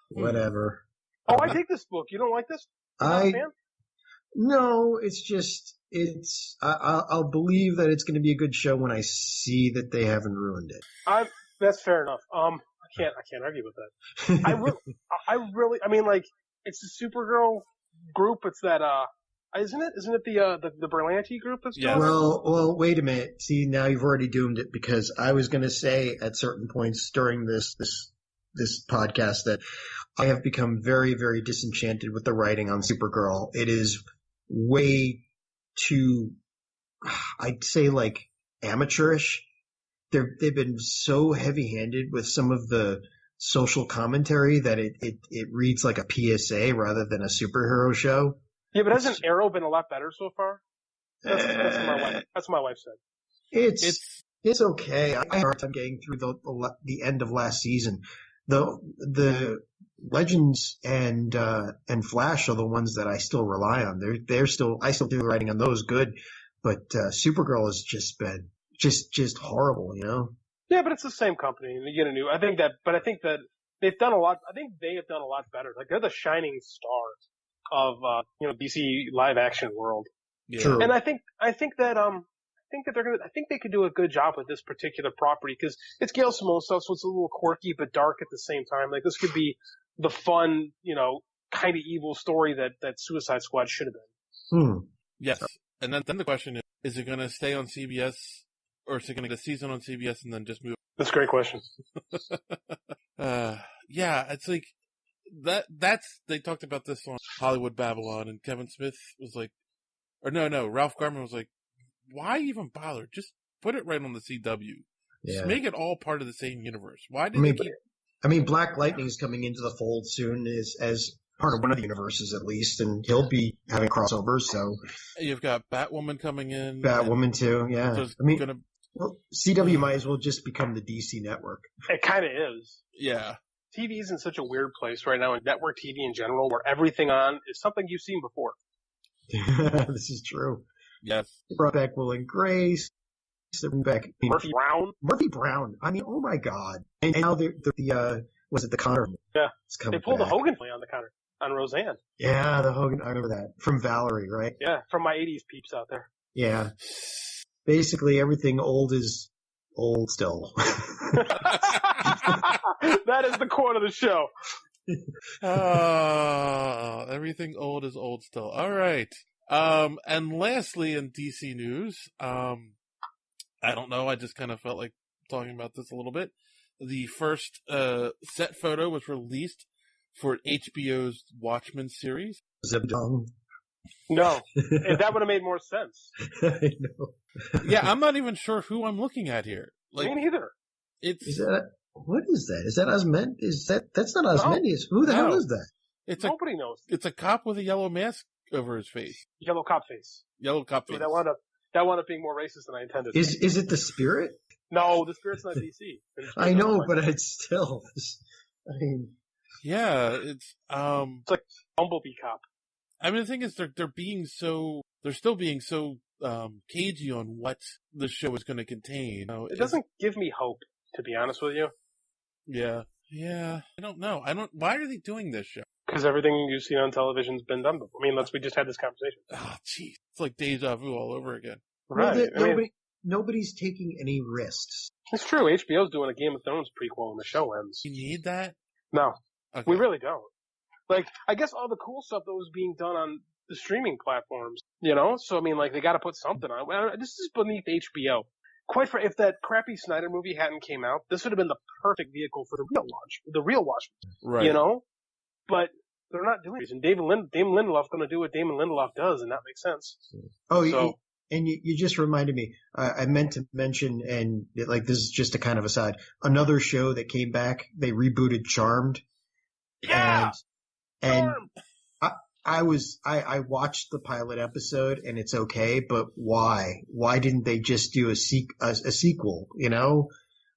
Whatever. Oh, I take this book. You don't like this? No, it's just, I'll believe that it's going to be a good show when I see that they haven't ruined it. That's fair enough. I can't argue with that. I mean, like, it's the Supergirl group. It's that, isn't it the Berlanti group that's doing it? Well, wait a minute. See, now you've already doomed it, because I was going to say at certain points during this podcast that I have become very, very disenchanted with the writing on Supergirl. It is way too, I'd say, like, amateurish. They've been so heavy-handed with some of the social commentary that it reads like a PSA rather than a superhero show. Yeah, but hasn't Arrow been a lot better so far? That's what my wife said. It's okay. I had a hard time getting through the end of last season. The Legends and Flash are the ones that I still rely on. I still do the writing on those good, but Supergirl has just been just horrible, you know? Yeah, but it's the same company, and you get a new. I think that they've done a lot. I think they have done a lot better. Like they're the shining stars of DC live action world. Yeah. True. And I think they could do a good job with this particular property because it's Gail Simone stuff, so it's a little quirky but dark at the same time. Like this could be the fun, kind of evil story that Suicide Squad should have been. Yes. And then the question is it going to stay on CBS or is it going to get a season on CBS and then just move? That's a great question. Yeah, it's like they talked about this on Hollywood Babylon and Kevin Smith was like, or no, Ralph Garman was like, why even bother? Just put it right on the CW. Just make it all part of the same universe. Why did I mean, Black Lightning's coming into the fold soon as part of one of the universes at least, and he'll be having crossovers, so. You've got Batwoman coming in. Batwoman too, yeah. So CW might as well just become the DC network. It kind of is. Yeah. TV's in such a weird place right now, and network TV in general, where everything on is something you've seen before. This is true. Yes. They brought back Will and Grace. They brought back Murphy Brown. I mean, oh my God. And now was it the Connor? Yeah. They pulled the Hogan play on the counter on Roseanne. Yeah, the Hogan. I remember that from Valerie, right? Yeah, from my '80s peeps out there. Yeah. Basically, everything old is old still. That is the quote of the show. Everything old is old still. All right. And lastly, in DC news, I don't know. I just kind of felt like talking about this a little bit. The first set photo was released for HBO's Watchmen series. Zebdong. No, that would have made more sense. I know. Yeah, I'm not even sure who I'm looking at here. Me neither. What is that? Is that Osmond? That's not Osmondius. Who the hell is that? Nobody knows. It's a cop with a yellow mask over his face. Yellow cop face. Yellow cop face. That wound up being more racist than I intended. Is it the Spirit? No, the Spirit's not DC. I know, but it's still. I mean, yeah, it's like Bumblebee cop. I mean, the thing is, they're still being so cagey on what the show is going to contain. It doesn't give me hope, to be honest with you. Yeah. I don't know. Why are they doing this show? Because everything you've seen on television's been done before. I mean, we just had this conversation. Oh, jeez. It's like deja vu all over again. Right. Nobody's taking any risks. It's true. HBO's doing a Game of Thrones prequel when the show ends. You need that? No. Okay. We really don't. Like, I guess all the cool stuff that was being done on the streaming platforms, So, I mean, like, they gotta put something on. Well, this is beneath HBO. If that crappy Snyder movie hadn't came out, this would have been the perfect vehicle for the real watch. Right. But they're not doing it. And Damon Lindelof's going to do what Damon Lindelof does, and that makes sense. Oh, and you just reminded me. I meant to mention, and this is just a kind of aside. Another show that came back. They rebooted Charmed. Yeah. And I watched the pilot episode, and it's okay, but why? Why didn't they just do a sequel?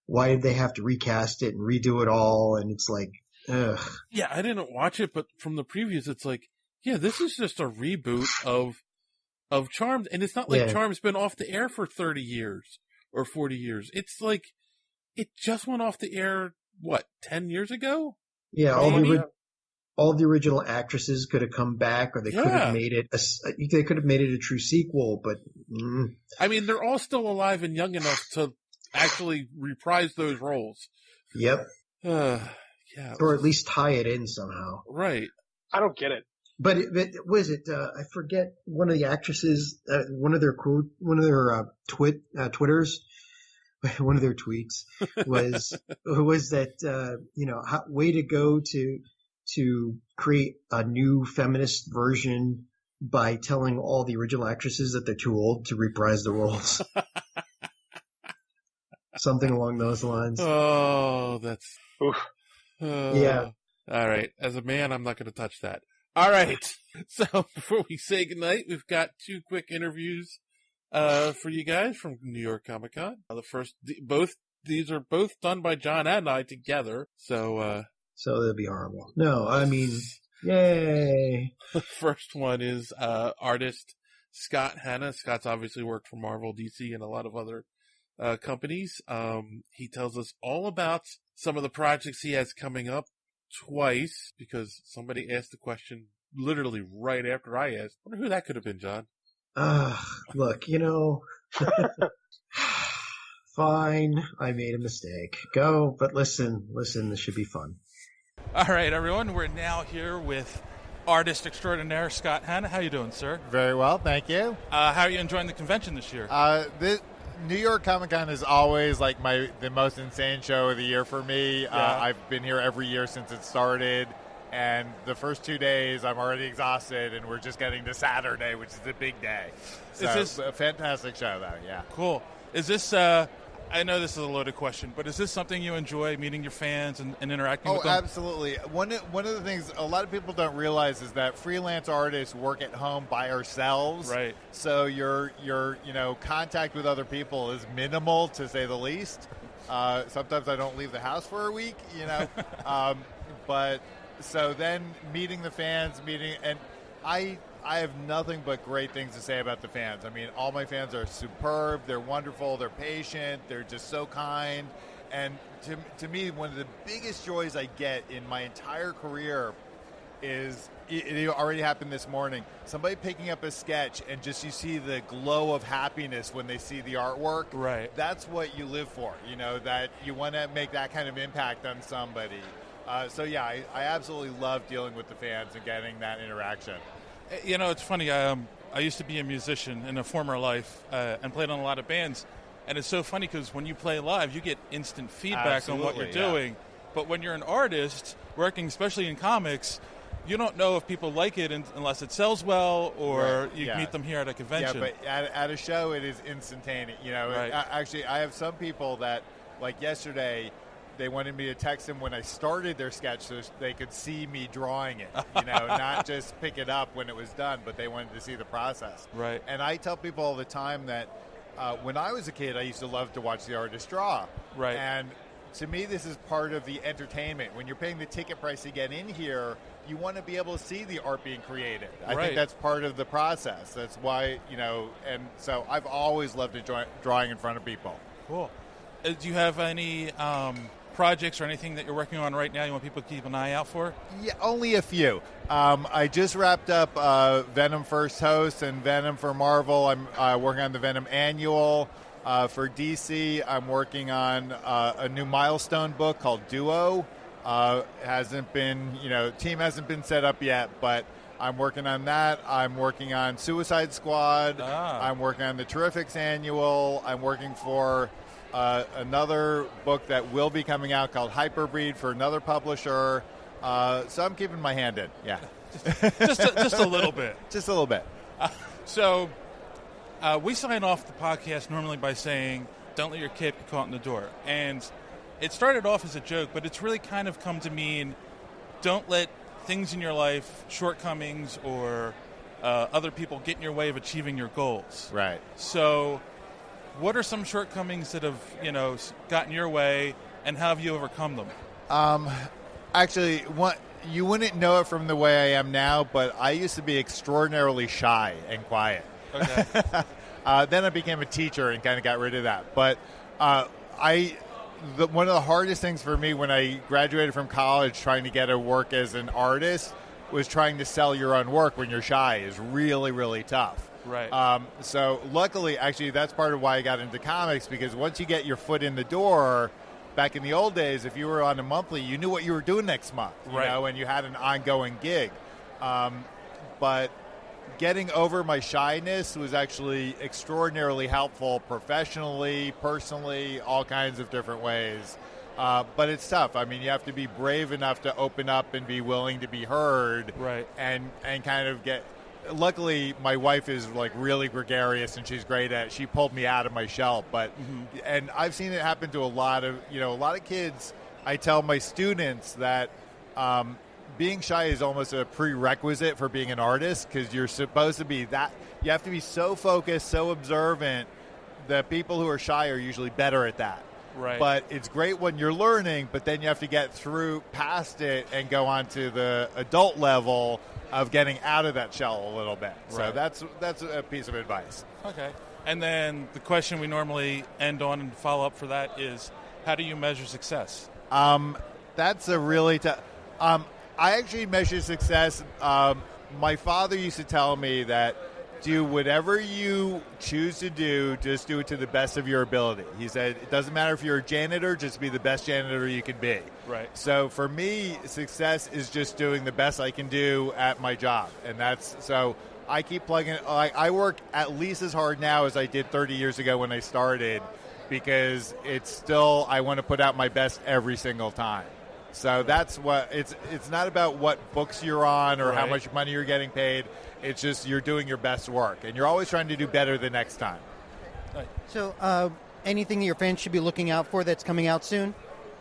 Why did they have to recast it and redo it all? And it's like, ugh. Yeah, I didn't watch it, but from the previews, it's like, yeah, this is just a reboot of Charmed, and it's not like Charmed's been off the air for 30 years or 40 years. It's like, it just went off the air, 10 years ago? Yeah, all the original actresses could have come back, or they could have made it a true sequel, but I mean, they're all still alive and young enough to actually reprise those roles. Yep. Yeah. Or at least tie it in somehow. Right. I don't get it. But was it? I forget one of the actresses. One of their Twitters. One of their tweets was that way to go to create a new feminist version by telling all the original actresses that they're too old to reprise the roles. Something along those lines. Oh, that's... yeah. All right. As a man, I'm not going to touch that. All right. So before we say goodnight, we've got 2 quick interviews for you guys from New York Comic Con. These are both done by John and I together. So they'll be horrible. No, I mean, yay. The first one is artist Scott Hanna. Scott's obviously worked for Marvel, DC, and a lot of other companies. He tells us all about some of the projects he has coming up twice, because somebody asked the question literally right after I asked. I wonder who that could have been, John. Look, fine, I made a mistake. Go, but listen, this should be fun. All right, everyone, we're now here with artist extraordinaire Scott Hanna. How you doing, sir? Very well, thank you. How are you enjoying the convention this year? New York Comic Con is always like the most insane show of the year for me. Yeah. I've been here every year since it started, and the first 2 days I'm already exhausted, and we're just getting to Saturday, which is a big day. So Is this a fantastic show, though? Yeah. Cool. Is this? I know this is a loaded question, but is this something you enjoy, meeting your fans and interacting with them? Oh, absolutely. One of the things a lot of people don't realize is that freelance artists work at home by ourselves. Right. So your contact with other people is minimal, to say the least. Sometimes I don't leave the house for a week, but so then meeting the fans, and I have nothing but great things to say about the fans. I mean, all my fans are superb. They're wonderful. They're patient. They're just so kind. And to me, one of the biggest joys I get in my entire career is, it already happened this morning, somebody picking up a sketch and just you see the glow of happiness when they see the artwork. Right. That's what you live for, that you want to make that kind of impact on somebody. So, yeah, I absolutely love dealing with the fans and getting that interaction. It's funny. I used to be a musician in a former life and played on a lot of bands. And it's so funny because when you play live, you get instant feedback on what you're doing. But when you're an artist working, especially in comics, you don't know if people like it unless it sells well, or Right, you yeah. meet them here at a convention. Yeah, but at a show, it is instantaneous. Right. Actually, I have some people that, like yesterday, they wanted me to text them when I started their sketch so they could see me drawing it, not just pick it up when it was done, but they wanted to see the process. Right. And I tell people all the time that when I was a kid, I used to love to watch the artist draw. Right. And to me, this is part of the entertainment. When you're paying the ticket price to get in here, you want to be able to see the art being created. I think that's part of the process. That's why, and so I've always loved drawing in front of people. Cool. Do you have any projects or anything that you're working on right now you want people to keep an eye out for? Yeah, only a few. I just wrapped up Venom First Host and Venom for Marvel. I'm working on the Venom Annual. For DC, I'm working on a new milestone book called Duo. Hasn't been, team hasn't been set up yet, but I'm working on that. I'm working on Suicide Squad. I'm working on the Terrifics Annual. I'm working for another book that will be coming out called Hyperbreed for another publisher. So I'm keeping my hand in. Yeah. just a little bit. Just a little bit. So we sign off the podcast normally by saying, don't let your kid get caught in the door. And it started off as a joke, but it's really kind of come to mean don't let things in your life, shortcomings, or other people get in your way of achieving your goals. Right. So what are some shortcomings that have, gotten your way, and how have you overcome them? Actually, you wouldn't know it from the way I am now, but I used to be extraordinarily shy and quiet. Okay. Then I became a teacher and kind of got rid of that. But one of the hardest things for me when I graduated from college trying to get a work as an artist was trying to sell your own work when you're shy is really, really tough. Right. So luckily, actually, that's part of why I got into comics, because once you get your foot in the door, back in the old days, if you were on a monthly, you knew what you were doing next month, and you had an ongoing gig. But getting over my shyness was actually extraordinarily helpful professionally, personally, all kinds of different ways. But it's tough. I mean, you have to be brave enough to open up and be willing to be heard. Right. And kind of get... Luckily, my wife is like really gregarious and she's great at it. She pulled me out of my shell. But and I've seen it happen to a lot of kids. I tell my students that being shy is almost a prerequisite for being an artist, because you're supposed to be that. You have to be so focused, so observant. The people who are shy are usually better at that. Right. But it's great when you're learning, but then you have to get past it and go on to the adult level of getting out of that shell a little bit. Right. So that's a piece of advice. Okay. And then the question we normally end on and follow up for that is, how do you measure success? That's a really tough... I actually measure success. My father used to tell me that do whatever you choose to do, just do it to the best of your ability. He said, it doesn't matter if you're a janitor, just be the best janitor you can be. Right. So for me, success is just doing the best I can do at my job. And so I keep plugging, I work at least as hard now as I did 30 years ago when I started, because I want to put out my best every single time. So that's what it's not about what books you're on or how much money you're getting paid. It's just you're doing your best work, and you're always trying to do better the next time. So anything your fans should be looking out for that's coming out soon?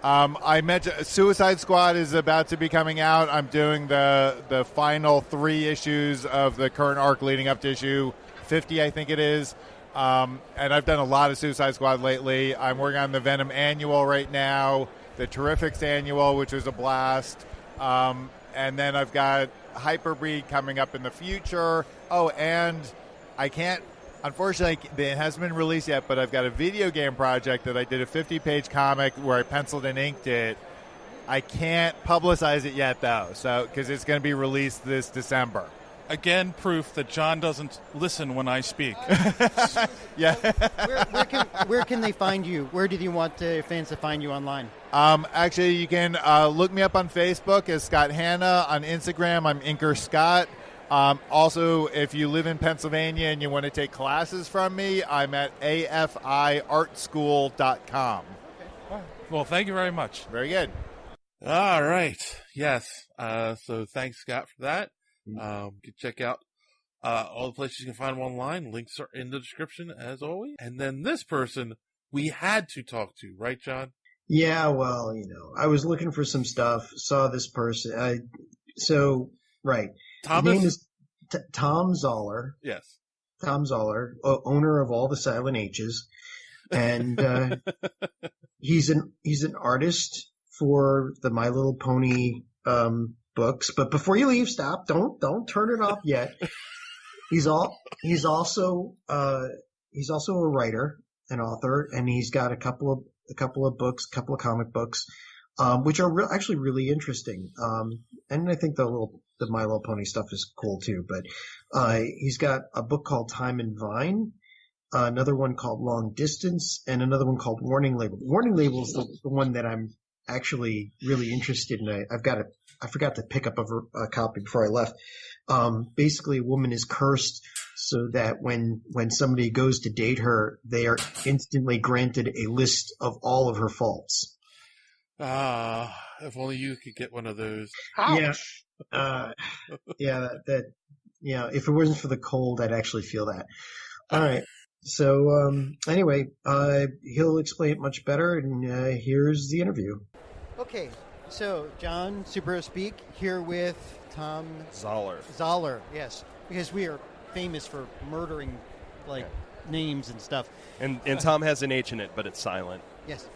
I mentioned Suicide Squad is about to be coming out. I'm doing the final 3 issues of the current arc leading up to issue 50, I think it is. And I've done a lot of Suicide Squad lately. I'm working on the Venom Annual right now, the Terrifics Annual, which was a blast. And then I've got Hyperbreed coming up in the future. Oh, and I can't, unfortunately, it hasn't been released yet, but I've got a video game project that I did a 50-page comic where I penciled and inked it. I can't publicize it yet, though, because it's going to be released this December. Again, proof that John doesn't listen when I speak. Yeah. Where can they find you? Where do you want fans to find you online? Actually, you can look me up on Facebook as Scott Hanna. On Instagram, I'm Inker Scott. Also, if you live in Pennsylvania and you want to take classes from me, I'm at afiartschool.com. Well, thank you very much. Very good. All right. Yes. So thanks, Scott, for that. You can check out all the places you can find them online. Links are in the description, as always. And then this person we had to talk to, right, John? Yeah, well, I was looking for some stuff, saw this person. Right. Thomas? His name is Thom Zahler. Yes. Thom Zahler, owner of all the Silent H's. And he's an artist for the My Little Pony books. But before you leave, stop. Don't turn it off yet. He's also a writer, an author, and he's got a couple of books, a couple of comic books, which are actually really interesting. And I think the My Little Pony stuff is cool too. But he's got a book called Time and Vine, another one called Long Distance, and another one called Warning Label. Warning Label is the one that I'm actually really interested in. I forgot to pick up a copy before I left. Basically, a woman is cursed so that when somebody goes to date her, they are instantly granted a list of all of her faults. If only you could get one of those. Ouch. Yeah. If it wasn't for the cold, I'd actually feel that. All right. So, anyway, he'll explain it much better, and here's the interview. Okay, so John, Superhero Speak, here with Thom Zahler, yes, because we are famous for murdering, names and stuff. and Thom has an H in it, but it's silent. Yes.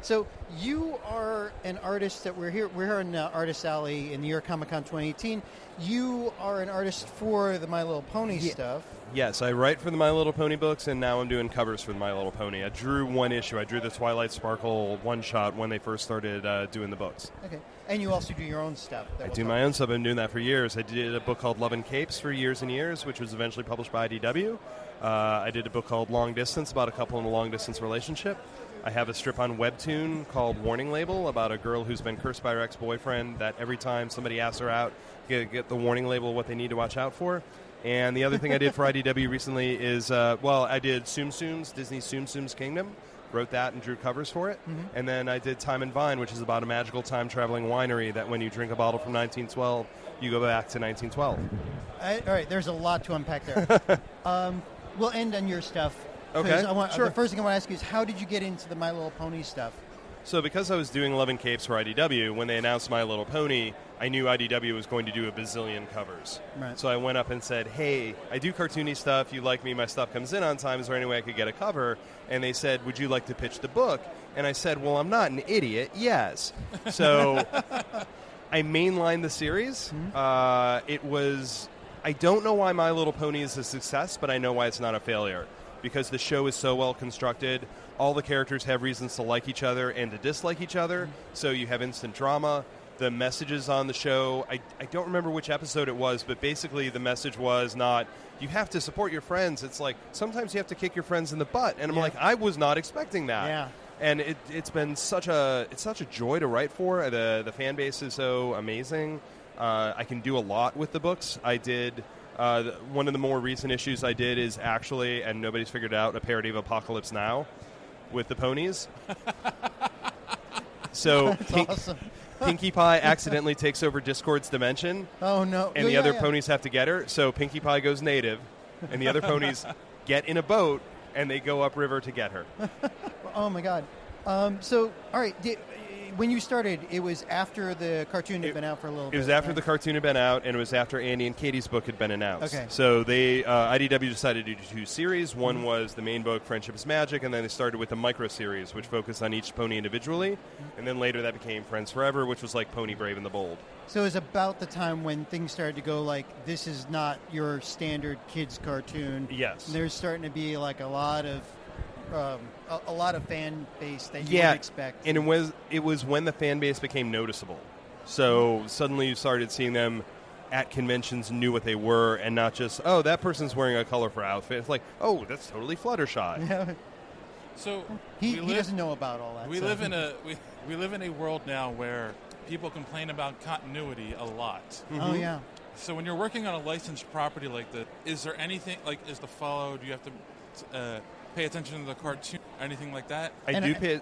So you are an artist that we're here in Artist Alley in New York Comic Con 2018. You are an artist for the My Little Pony stuff. Yes, I write for the My Little Pony books, and now I'm doing covers for the My Little Pony. I drew one issue. I drew the Twilight Sparkle one-shot when they first started doing the books. Okay. And you also do your own stuff. I do my own stuff. I've been doing that for years. I did a book called Love and Capes for years and years, which was eventually published by IDW. I did a book called Long Distance, about a couple in a long-distance relationship. I have a strip on Webtoon called Warning Label about a girl who's been cursed by her ex-boyfriend that every time somebody asks her out, get the warning label what they need to watch out for. And the other thing I did for IDW recently is, I did Tsum Tsum's, Disney's Tsum Tsum's Kingdom, wrote that and drew covers for it. Mm-hmm. And then I did Time and Vine, which is about a magical time-traveling winery that when you drink a bottle from 1912, you go back to 1912. All right, there's a lot to unpack there. We'll end on your stuff. Okay, sure. The first thing I want to ask you is, how did you get into the My Little Pony stuff? So because I was doing Love and Capes for IDW, when they announced My Little Pony, I knew IDW was going to do a bazillion covers. Right. So I went up and said, hey, I do cartoony stuff. You like me? My stuff comes in on time. Is there any way I could get a cover? And they said, would you like to pitch the book? And I said, well, I'm not an idiot. Yes. So I mainlined the series. Mm-hmm. I don't know why My Little Pony is a success, but I know why it's not a failure. Because the show is so well constructed, all the characters have reasons to like each other and to dislike each other, so you have instant drama. The messages on the show, I don't remember which episode it was, but basically the message was not, you have to support your friends. It's like, sometimes you have to kick your friends in the butt. And I'm like, I was not expecting that. Yeah. And it's been such a joy to write for. The fan base is so amazing. I can do a lot with the books. I did... one of the more recent issues I did is actually, and nobody's figured out, a parody of Apocalypse Now with the ponies. So Awesome. Pinkie Pie accidentally takes over Discord's dimension. Oh, no. And the other ponies have to get her. So Pinkie Pie goes native, and the other ponies get in a boat, and they go upriver to get her. Oh, my God. So, all right. When you started, it was after the cartoon had been out for a little bit. It was after the cartoon had been out, and it was after Andy and Katie's book had been announced. Okay. So they IDW decided to do two series. One was the main book, Friendship is Magic, and then they started with a micro-series, which focused on each pony individually. And then later that became Friends Forever, which was like Pony Brave and the Bold. So it was about the time when things started to go like, this is not your standard kids cartoon. Yes. And there's starting to be like a lot of fan base that you would expect. And it was when the fan base became noticeable. So suddenly you started seeing them at conventions, knew what they were, and not just, oh, that person's wearing a colorful outfit. It's like, oh, that's totally Fluttershy. Yeah. So he doesn't know about all that. We live in a world now where people complain about continuity a lot. Mm-hmm. Oh yeah. So when you're working on a licensed property like that, is there anything like is the follow? Do you have to pay attention to the cartoon, anything like that? Go ahead.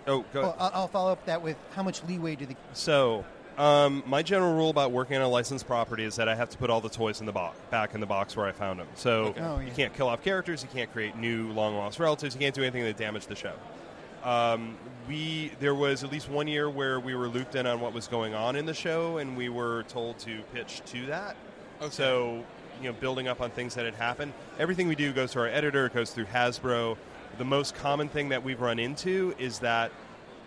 I'll follow up that with how much leeway do the... So, my general rule about working on a licensed property is that I have to put all the toys in the back in the box where I found them. So you can't kill off characters, you can't create new long-lost relatives, you can't do anything that damage the show. There was at least 1 year where we were looped in on what was going on in the show, and we were told to pitch to that. Okay. So, building up on things that had happened. Everything we do goes to our editor, it goes through Hasbro. The most common thing that we've run into is that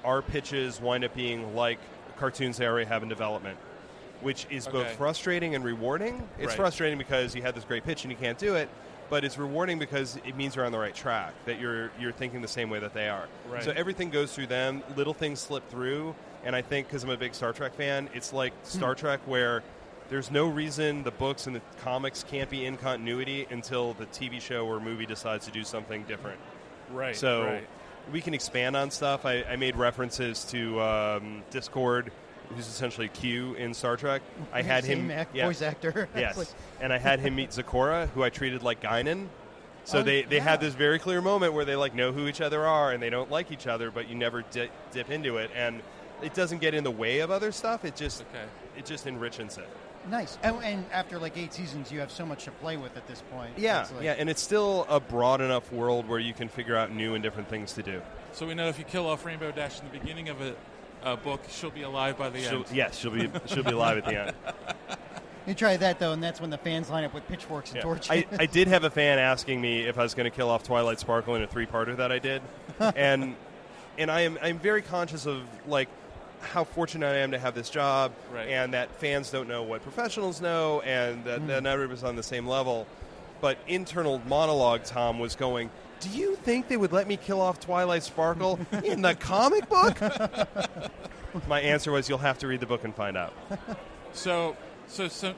our pitches wind up being like cartoons they already have in development, which is both frustrating and rewarding. It's frustrating because you had this great pitch and you can't do it, but it's rewarding because it means you're on the right track, that you're thinking the same way that they are. Right. So everything goes through them. Little things slip through, and I think because I'm a big Star Trek fan, it's like Star Trek where there's no reason the books and the comics can't be in continuity until the TV show or movie decides to do something different. Right. So we can expand on stuff. I made references to Discord, who's essentially Q in Star Trek. I had him, voice actor. Yes, and I had him meet Zecora, who I treated like Guinan. So they had this very clear moment where they know who each other are and they don't like each other, but you never dip into it, and it doesn't get in the way of other stuff. It just enriches it. Nice. And after 8 seasons, you have so much to play with at this point. Yeah, and it's still a broad enough world where you can figure out new and different things to do. So we know if you kill off Rainbow Dash in the beginning of a book, she'll be alive by the end. Yes, she'll be alive at the end. You try that, though, and that's when the fans line up with pitchforks and torches. I did have a fan asking me if I was going to kill off Twilight Sparkle in a 3-parter that I did. and I'm very conscious of, how fortunate I am to have this job, and that fans don't know what professionals know, and that not everybody's on the same level. But internal monologue, Thom was going, do you think they would let me kill off Twilight Sparkle in the comic book? My answer was, you'll have to read the book and find out. So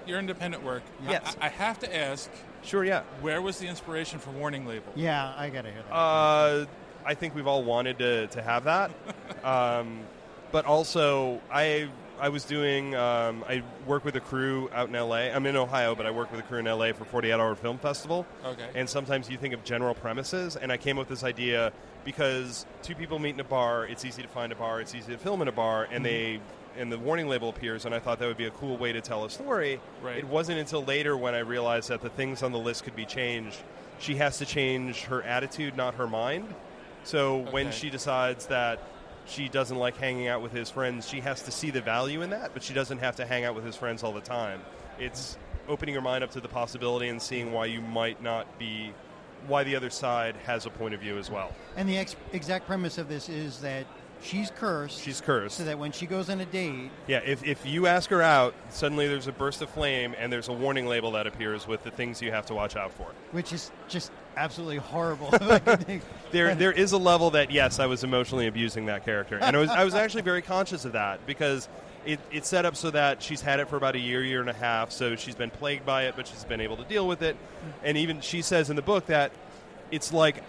your independent work. Yes. I have to ask. Sure, yeah. Where was the inspiration for Warning Label? Yeah, I got to hear that. I think we've all wanted to have that. But also, I was doing, I work with a crew out in L.A. I'm in Ohio, but I work with a crew in L.A. for 48 Hour Film Festival. Okay. And sometimes you think of general premises, and I came up with this idea because two people meet in a bar, it's easy to find a bar, it's easy to film in a bar, and and the Warning Label appears, and I thought that would be a cool way to tell a story. Right. It wasn't until later when I realized that the things on the list could be changed. She has to change her attitude, not her mind. So when she decides that she doesn't like hanging out with his friends, she has to see the value in that, but she doesn't have to hang out with his friends all the time. It's opening your mind up to the possibility and seeing why you might not be, why the other side has a point of view as well. And the exact premise of this is that she's cursed. She's cursed. So that when she goes on a date... Yeah, if you ask her out, suddenly there's a burst of flame and there's a warning label that appears with the things you have to watch out for. Which is just absolutely horrible. There is a level that, yes, I was emotionally abusing that character. And I was actually very conscious of that because it's set up so that she's had it for about a year and a half, so she's been plagued by it, but she's been able to deal with it. And even she says in the book that it's like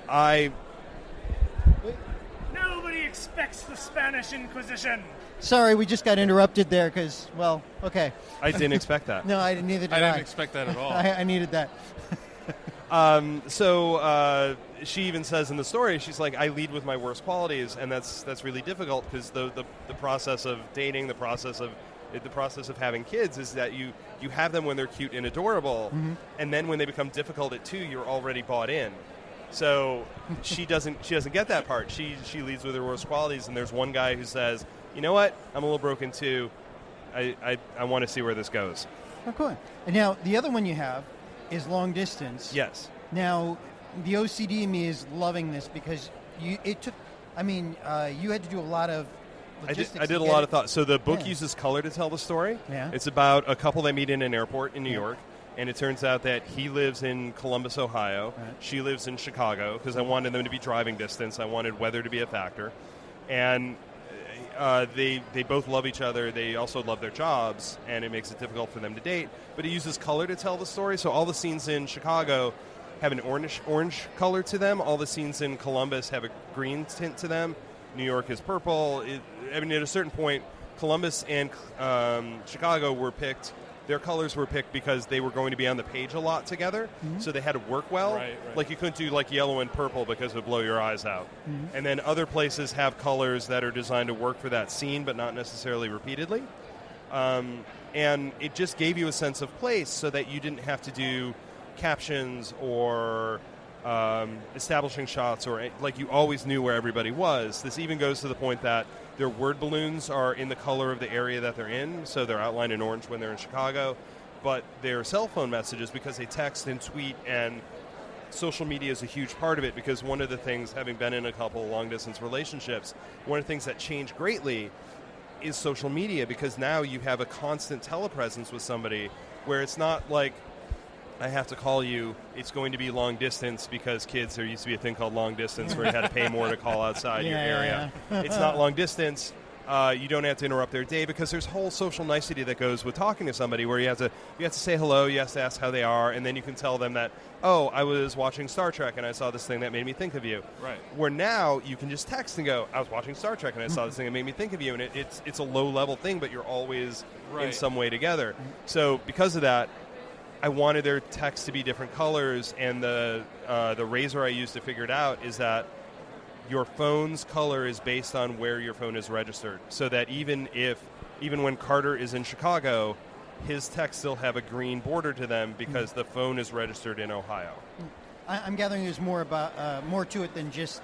Nobody expects the Spanish Inquisition. Sorry, we just got interrupted there because, well, okay. I didn't expect that. No, neither did I. I didn't expect that at all. I needed that. So she even says in the story, she's like, I lead with my worst qualities, and that's really difficult because the process of dating, the process of having kids is that you have them when they're cute and adorable, and then when they become difficult at 2, you're already bought in. So she doesn't get that part. She leads with her worst qualities, and there's one guy who says, you know what, I'm a little broken too. I want to see where this goes. Oh, cool. And now the other one you have is Long Distance. Yes. Now, the OCD in me is loving this because you had to do a lot of logistics. I did a lot of thought. So the book uses color to tell the story. Yeah. It's about a couple that meet in an airport in New York, and it turns out that he lives in Columbus, Ohio. Right. She lives in Chicago because I wanted them to be driving distance. I wanted weather to be a factor. And they both love each other. They also love their jobs, and it makes it difficult for them to date. But it uses color to tell the story. So all the scenes in Chicago have an orange color to them. All the scenes in Columbus have a green tint to them. New York is purple. At a certain point, Columbus and Chicago were picked. their colors were picked because they were going to be on the page a lot together, so they had to work well. Right. Like you couldn't do like yellow and purple because it would blow your eyes out. And then other places have colors that are designed to work for that scene, but not necessarily repeatedly. And it just gave you a sense of place so that you didn't have to do captions or establishing shots, or like you always knew where everybody was. This even goes to the point that their word balloons are in the color of the area that they're in, so they're outlined in orange when they're in Chicago, but their cell phone messages, because they text and tweet, and social media is a huge part of it, because one of the things, having been in a couple of long-distance relationships, one of the things that changed greatly is social media, because now you have a constant telepresence with somebody where it's not like, I have to call you, it's going to be long distance, because kids, there used to be a thing called long distance where you had to pay more to call outside your area. It's not long distance. You don't have to interrupt their day, because there's whole social nicety that goes with talking to somebody where you have to say hello, you have to ask how they are, and then you can tell them that, oh, I was watching Star Trek and I saw this thing that made me think of you. Right. Where now you can just text and go, I was watching Star Trek and I saw this thing that made me think of you, and it's a low-level thing, but you're always in some way together. So because of that, I wanted their text to be different colors, and the razor I used to figure it out is that your phone's color is based on where your phone is registered, so that even when Carter is in Chicago, his texts still have a green border to them because the phone is registered in Ohio. I'm gathering there's more to it than just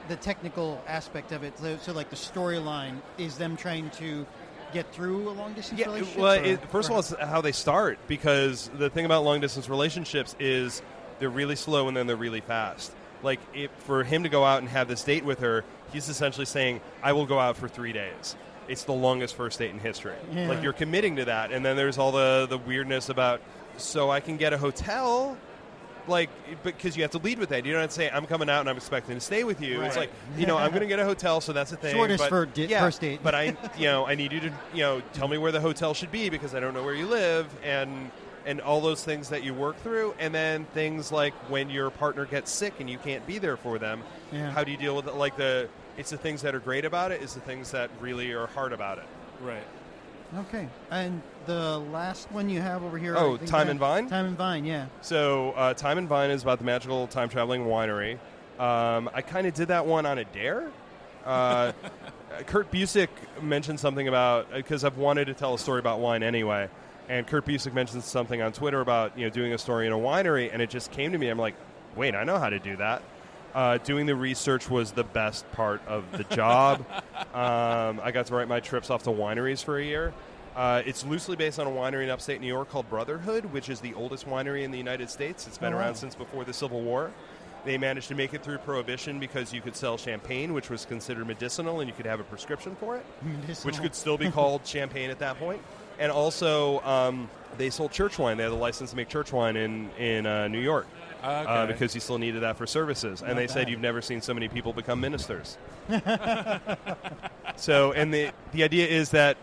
the technical aspect of it. So like the storyline is them trying to get through a long-distance relationship? Well, first of all, it's how they start, because the thing about long-distance relationships is they're really slow and then they're really fast. Like, for him to go out and have this date with her, he's essentially saying, I will go out for 3 days. It's the longest first date in history. Yeah. Like, you're committing to that, and then there's all the weirdness about, so I can get a hotel? Like, because you have to lead with that. You don't have to say, I'm coming out and I'm expecting to stay with you. Right. It's like, I'm going to get a hotel, so that's a thing. Shortest but, first date. But I need you to, tell me where the hotel should be, because I don't know where you live, and all those things that you work through. And then things like when your partner gets sick and you can't be there for them, how do you deal with it? Like, it's the things that are great about it, it's the things that really are hard about it. Right. Okay. And the last one you have over here. Oh, Time and Vine? Time and Vine, yeah. So Time and Vine is about the magical time-traveling winery. I kind of did that one on a dare. Kurt Busiek mentioned something about, because I've wanted to tell a story about wine anyway, and Kurt Busiek mentioned something on Twitter about doing a story in a winery, and it just came to me. I'm like, wait, I know how to do that. Doing the research was the best part of the job. I got to write my trips off to wineries for a year. It's loosely based on a winery in upstate New York called Brotherhood, which is the oldest winery in the United States. It's been around since before the Civil War. They managed to make it through Prohibition because you could sell champagne, which was considered medicinal, and you could have a prescription for it, which could still be called champagne at that point. And also, they sold church wine. They had the license to make church wine in New York. Okay. Because you still needed that for services. And they said you've never seen so many people become ministers. So, and the idea is that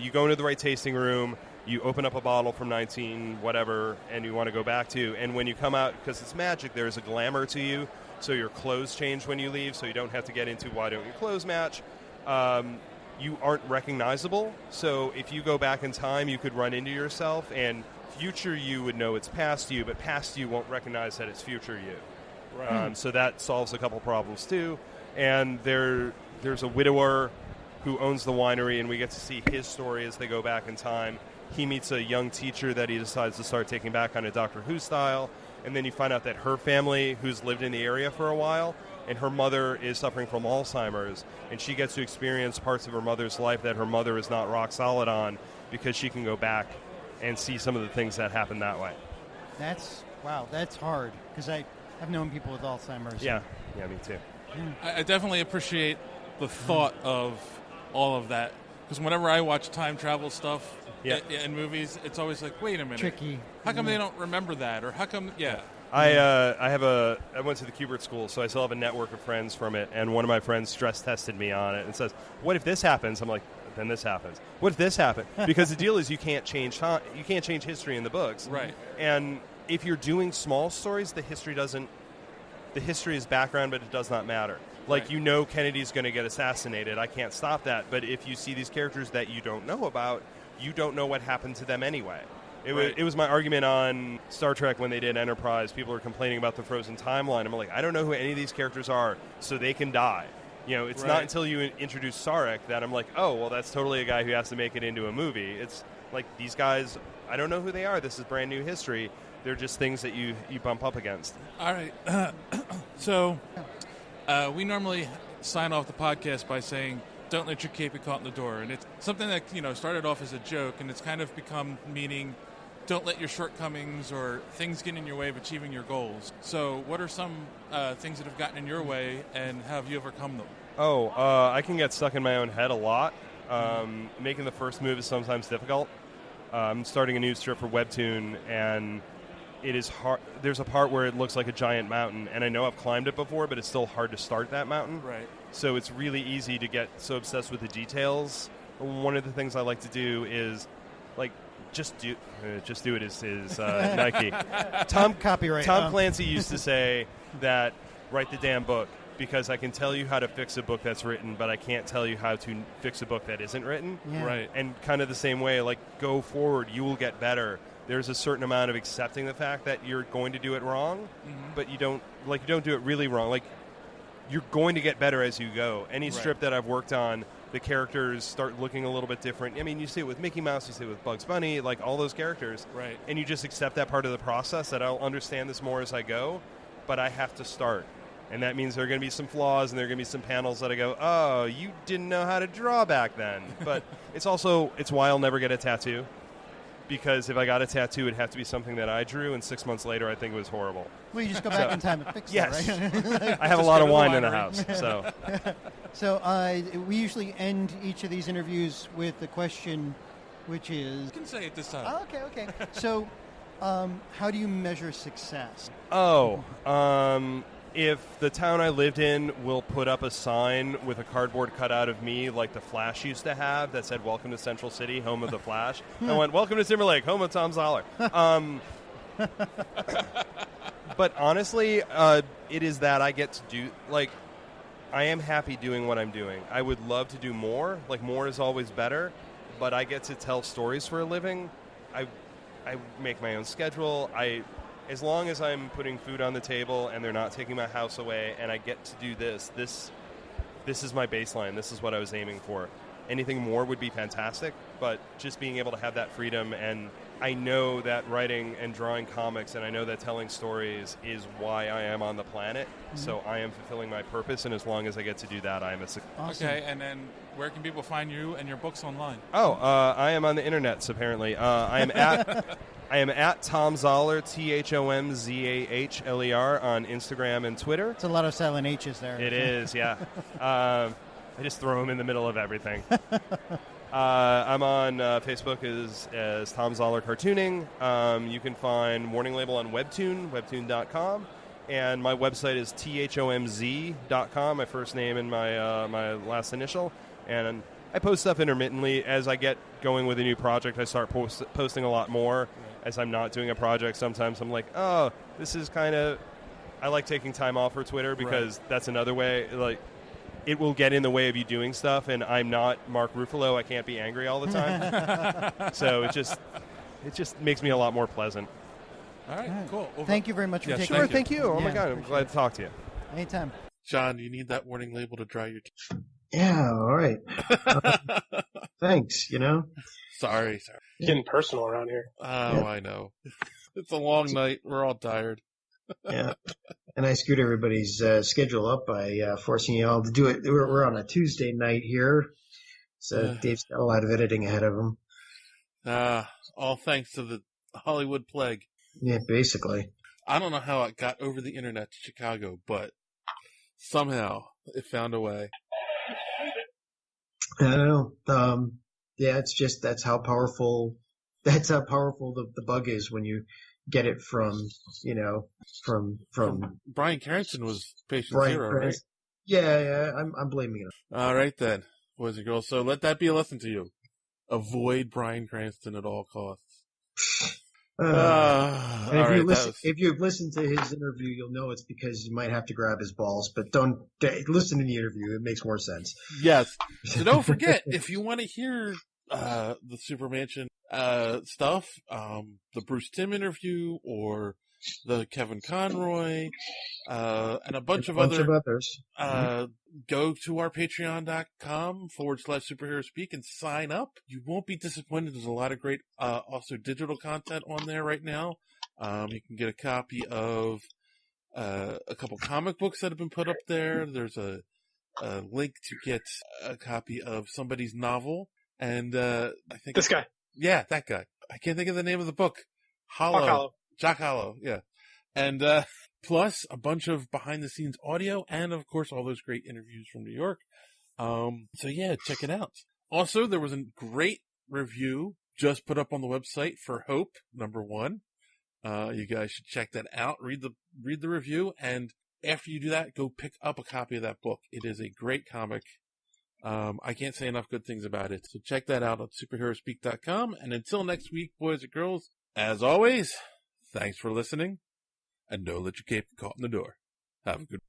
you go into the right tasting room, you open up a bottle from 19 whatever, and you want to go back to, and when you come out, because it's magic, there's a glamour to you, so your clothes change when you leave, so you don't have to get into why don't your clothes match. You aren't recognizable, so if you go back in time, you could run into yourself, and future you would know it's past you, but past you won't recognize that it's future you. Right. So that solves a couple problems too. And there's a widower who owns the winery, and we get to see his story as they go back in time. He meets a young teacher that he decides to start taking back on a Doctor Who style, and then you find out that her family, who's lived in the area for a while, and her mother is suffering from Alzheimer's, and she gets to experience parts of her mother's life that her mother is not rock solid on, because she can go back and see some of the things that happen that way. That's hard, because I've known people with Alzheimer's. Yeah, me too. I definitely appreciate the thought of all of that, because whenever I watch time travel stuff in movies, it's always like, wait a minute, tricky. How come they don't remember that, or how come? I went to the Kubert School, so I still have a network of friends from it, and one of my friends stress tested me on it and says, "What if this happens?" I'm like, "Then this happens." What if this happened? Because the deal is you can't change time, you can't change history in the books, right? And if you're doing small stories, the history is background, but it does not matter. Like, Kennedy's going to get assassinated. I can't stop that. But if you see these characters that you don't know about, you don't know what happened to them anyway. It was my argument on Star Trek when they did Enterprise. People are complaining about the frozen timeline. I'm like, I don't know who any of these characters are, so they can die. It's not until you introduce Sarek that I'm like, oh, well, that's totally a guy who has to make it into a movie. It's like these guys, I don't know who they are. This is brand new history. They're just things that you bump up against. All right. So we normally sign off the podcast by saying, don't let your cape be caught in the door. And it's something that, started off as a joke, and it's kind of become meaning don't let your shortcomings or things get in your way of achieving your goals. So what are some things that have gotten in your way, and how have you overcome them? I can get stuck in my own head a lot. Making the first move is sometimes difficult. I'm starting a new strip for Webtoon, and it is hard. There's a part where it looks like a giant mountain, and I know I've climbed it before, but it's still hard to start that mountain. Right. So it's really easy to get so obsessed with the details. One of the things I like to do is, just do it is Nike. Tom Clancy used to say that write the damn book, because I can tell you how to fix a book that's written, but I can't tell you how to fix a book that isn't written. Yeah. Right. And kind of the same way, go forward, you will get better. There's a certain amount of accepting the fact that you're going to do it wrong, but you don't do it really wrong. You're going to get better as you go. Any strip that I've worked on, the characters start looking a little bit different. I mean, you see it with Mickey Mouse, you see it with Bugs Bunny, all those characters. Right. And you just accept that part of the process, that I'll understand this more as I go, but I have to start. And that means there are going to be some flaws, and there are going to be some panels that I go, oh, you didn't know how to draw back then. But it's why I'll never get a tattoo. Because if I got a tattoo, it'd have to be something that I drew, and 6 months later, I think it was horrible. Well, you just go back in time and fix it, right? I have a lot of wine in the house, so. So we usually end each of these interviews with the question, which is... You can say it this time. Oh, okay. So how do you measure success? If the town I lived in will put up a sign with a cardboard cutout of me like the Flash used to have that said, welcome to Central City, home of the Flash, I went, welcome to Timberlake, home of Tom Zahler. But honestly, it is that I get to do, I am happy doing what I'm doing. I would love to do more. More is always better, but I get to tell stories for a living. I make my own schedule. As long as I'm putting food on the table and they're not taking my house away and I get to do this is my baseline. This is what I was aiming for. Anything more would be fantastic, but just being able to have that freedom, and I know that writing and drawing comics and I know that telling stories is why I am on the planet, so I am fulfilling my purpose, and as long as I get to do that, I am a success. Awesome. Okay, and then where can people find you and your books online? I am on the internets, apparently. I am at Thom Zahler, THOMZAHLER, on Instagram and Twitter. It's a lot of silent H's there. It is, yeah. I just throw them in the middle of everything. I'm on Facebook as Thom Zahler Cartooning. You can find Warning Label on Webtoon, webtoon.com. And my website is THOMZ.com, my first name and my last initial. And I post stuff intermittently. As I get going with a new project, I start posting a lot more. As I'm not doing a project, sometimes I'm like, oh, this is kind of... I like taking time off for Twitter because that's another way, it will get in the way of you doing stuff, and I'm not Mark Ruffalo. I can't be angry all the time. So it just makes me a lot more pleasant. All right, cool. Thank you very much for taking Sure, thank you. Oh, my God, I'm glad to talk to you. Anytime. John, you need that warning label to dry your teeth. Yeah, all right. Thanks, Sorry. It's getting personal around here. Oh, I know. It's a long night. We're all tired. Yeah. And I screwed everybody's schedule up by forcing you all to do it. We're on a Tuesday night here, so Dave's got a lot of editing ahead of him. All thanks to the Hollywood plague. Yeah, basically. I don't know how it got over the internet to Chicago, but somehow it found a way. I don't know. Yeah, it's just that's how powerful the bug is when you get it from Bryan Cranston was patient Bryan zero, Cranston. right? Yeah, I'm blaming it. All right then, boys and girls. So let that be a lesson to you. Avoid Bryan Cranston at all costs. If you've listened to his interview, you'll know it's because you might have to grab his balls, but don't listen to the interview. It makes more sense. Yes. So don't forget, if you want to hear the Supermansion stuff, the Bruce Timm interview, or the Kevin Conroy, and a bunch of others. Go to our patreon.com/superhero speak and sign up. You won't be disappointed. There's a lot of great, also digital content on there right now. You can get a copy of, a couple comic books that have been put up there. There's a link to get a copy of somebody's novel. And, I think this guy. Yeah, that guy. I can't think of the name of the book. Jock Hollow, yeah. And, plus a bunch of behind the scenes audio and of course all those great interviews from New York. So yeah, check it out. Also, there was a great review just put up on the website for Hope #1. You guys should check that out. Read the review, and after you do that, go pick up a copy of that book. It is a great comic. I can't say enough good things about it. So check that out at superheroespeak.com. And until next week, boys and girls, as always, thanks for listening, and don't let your cape get caught in the door. Have a good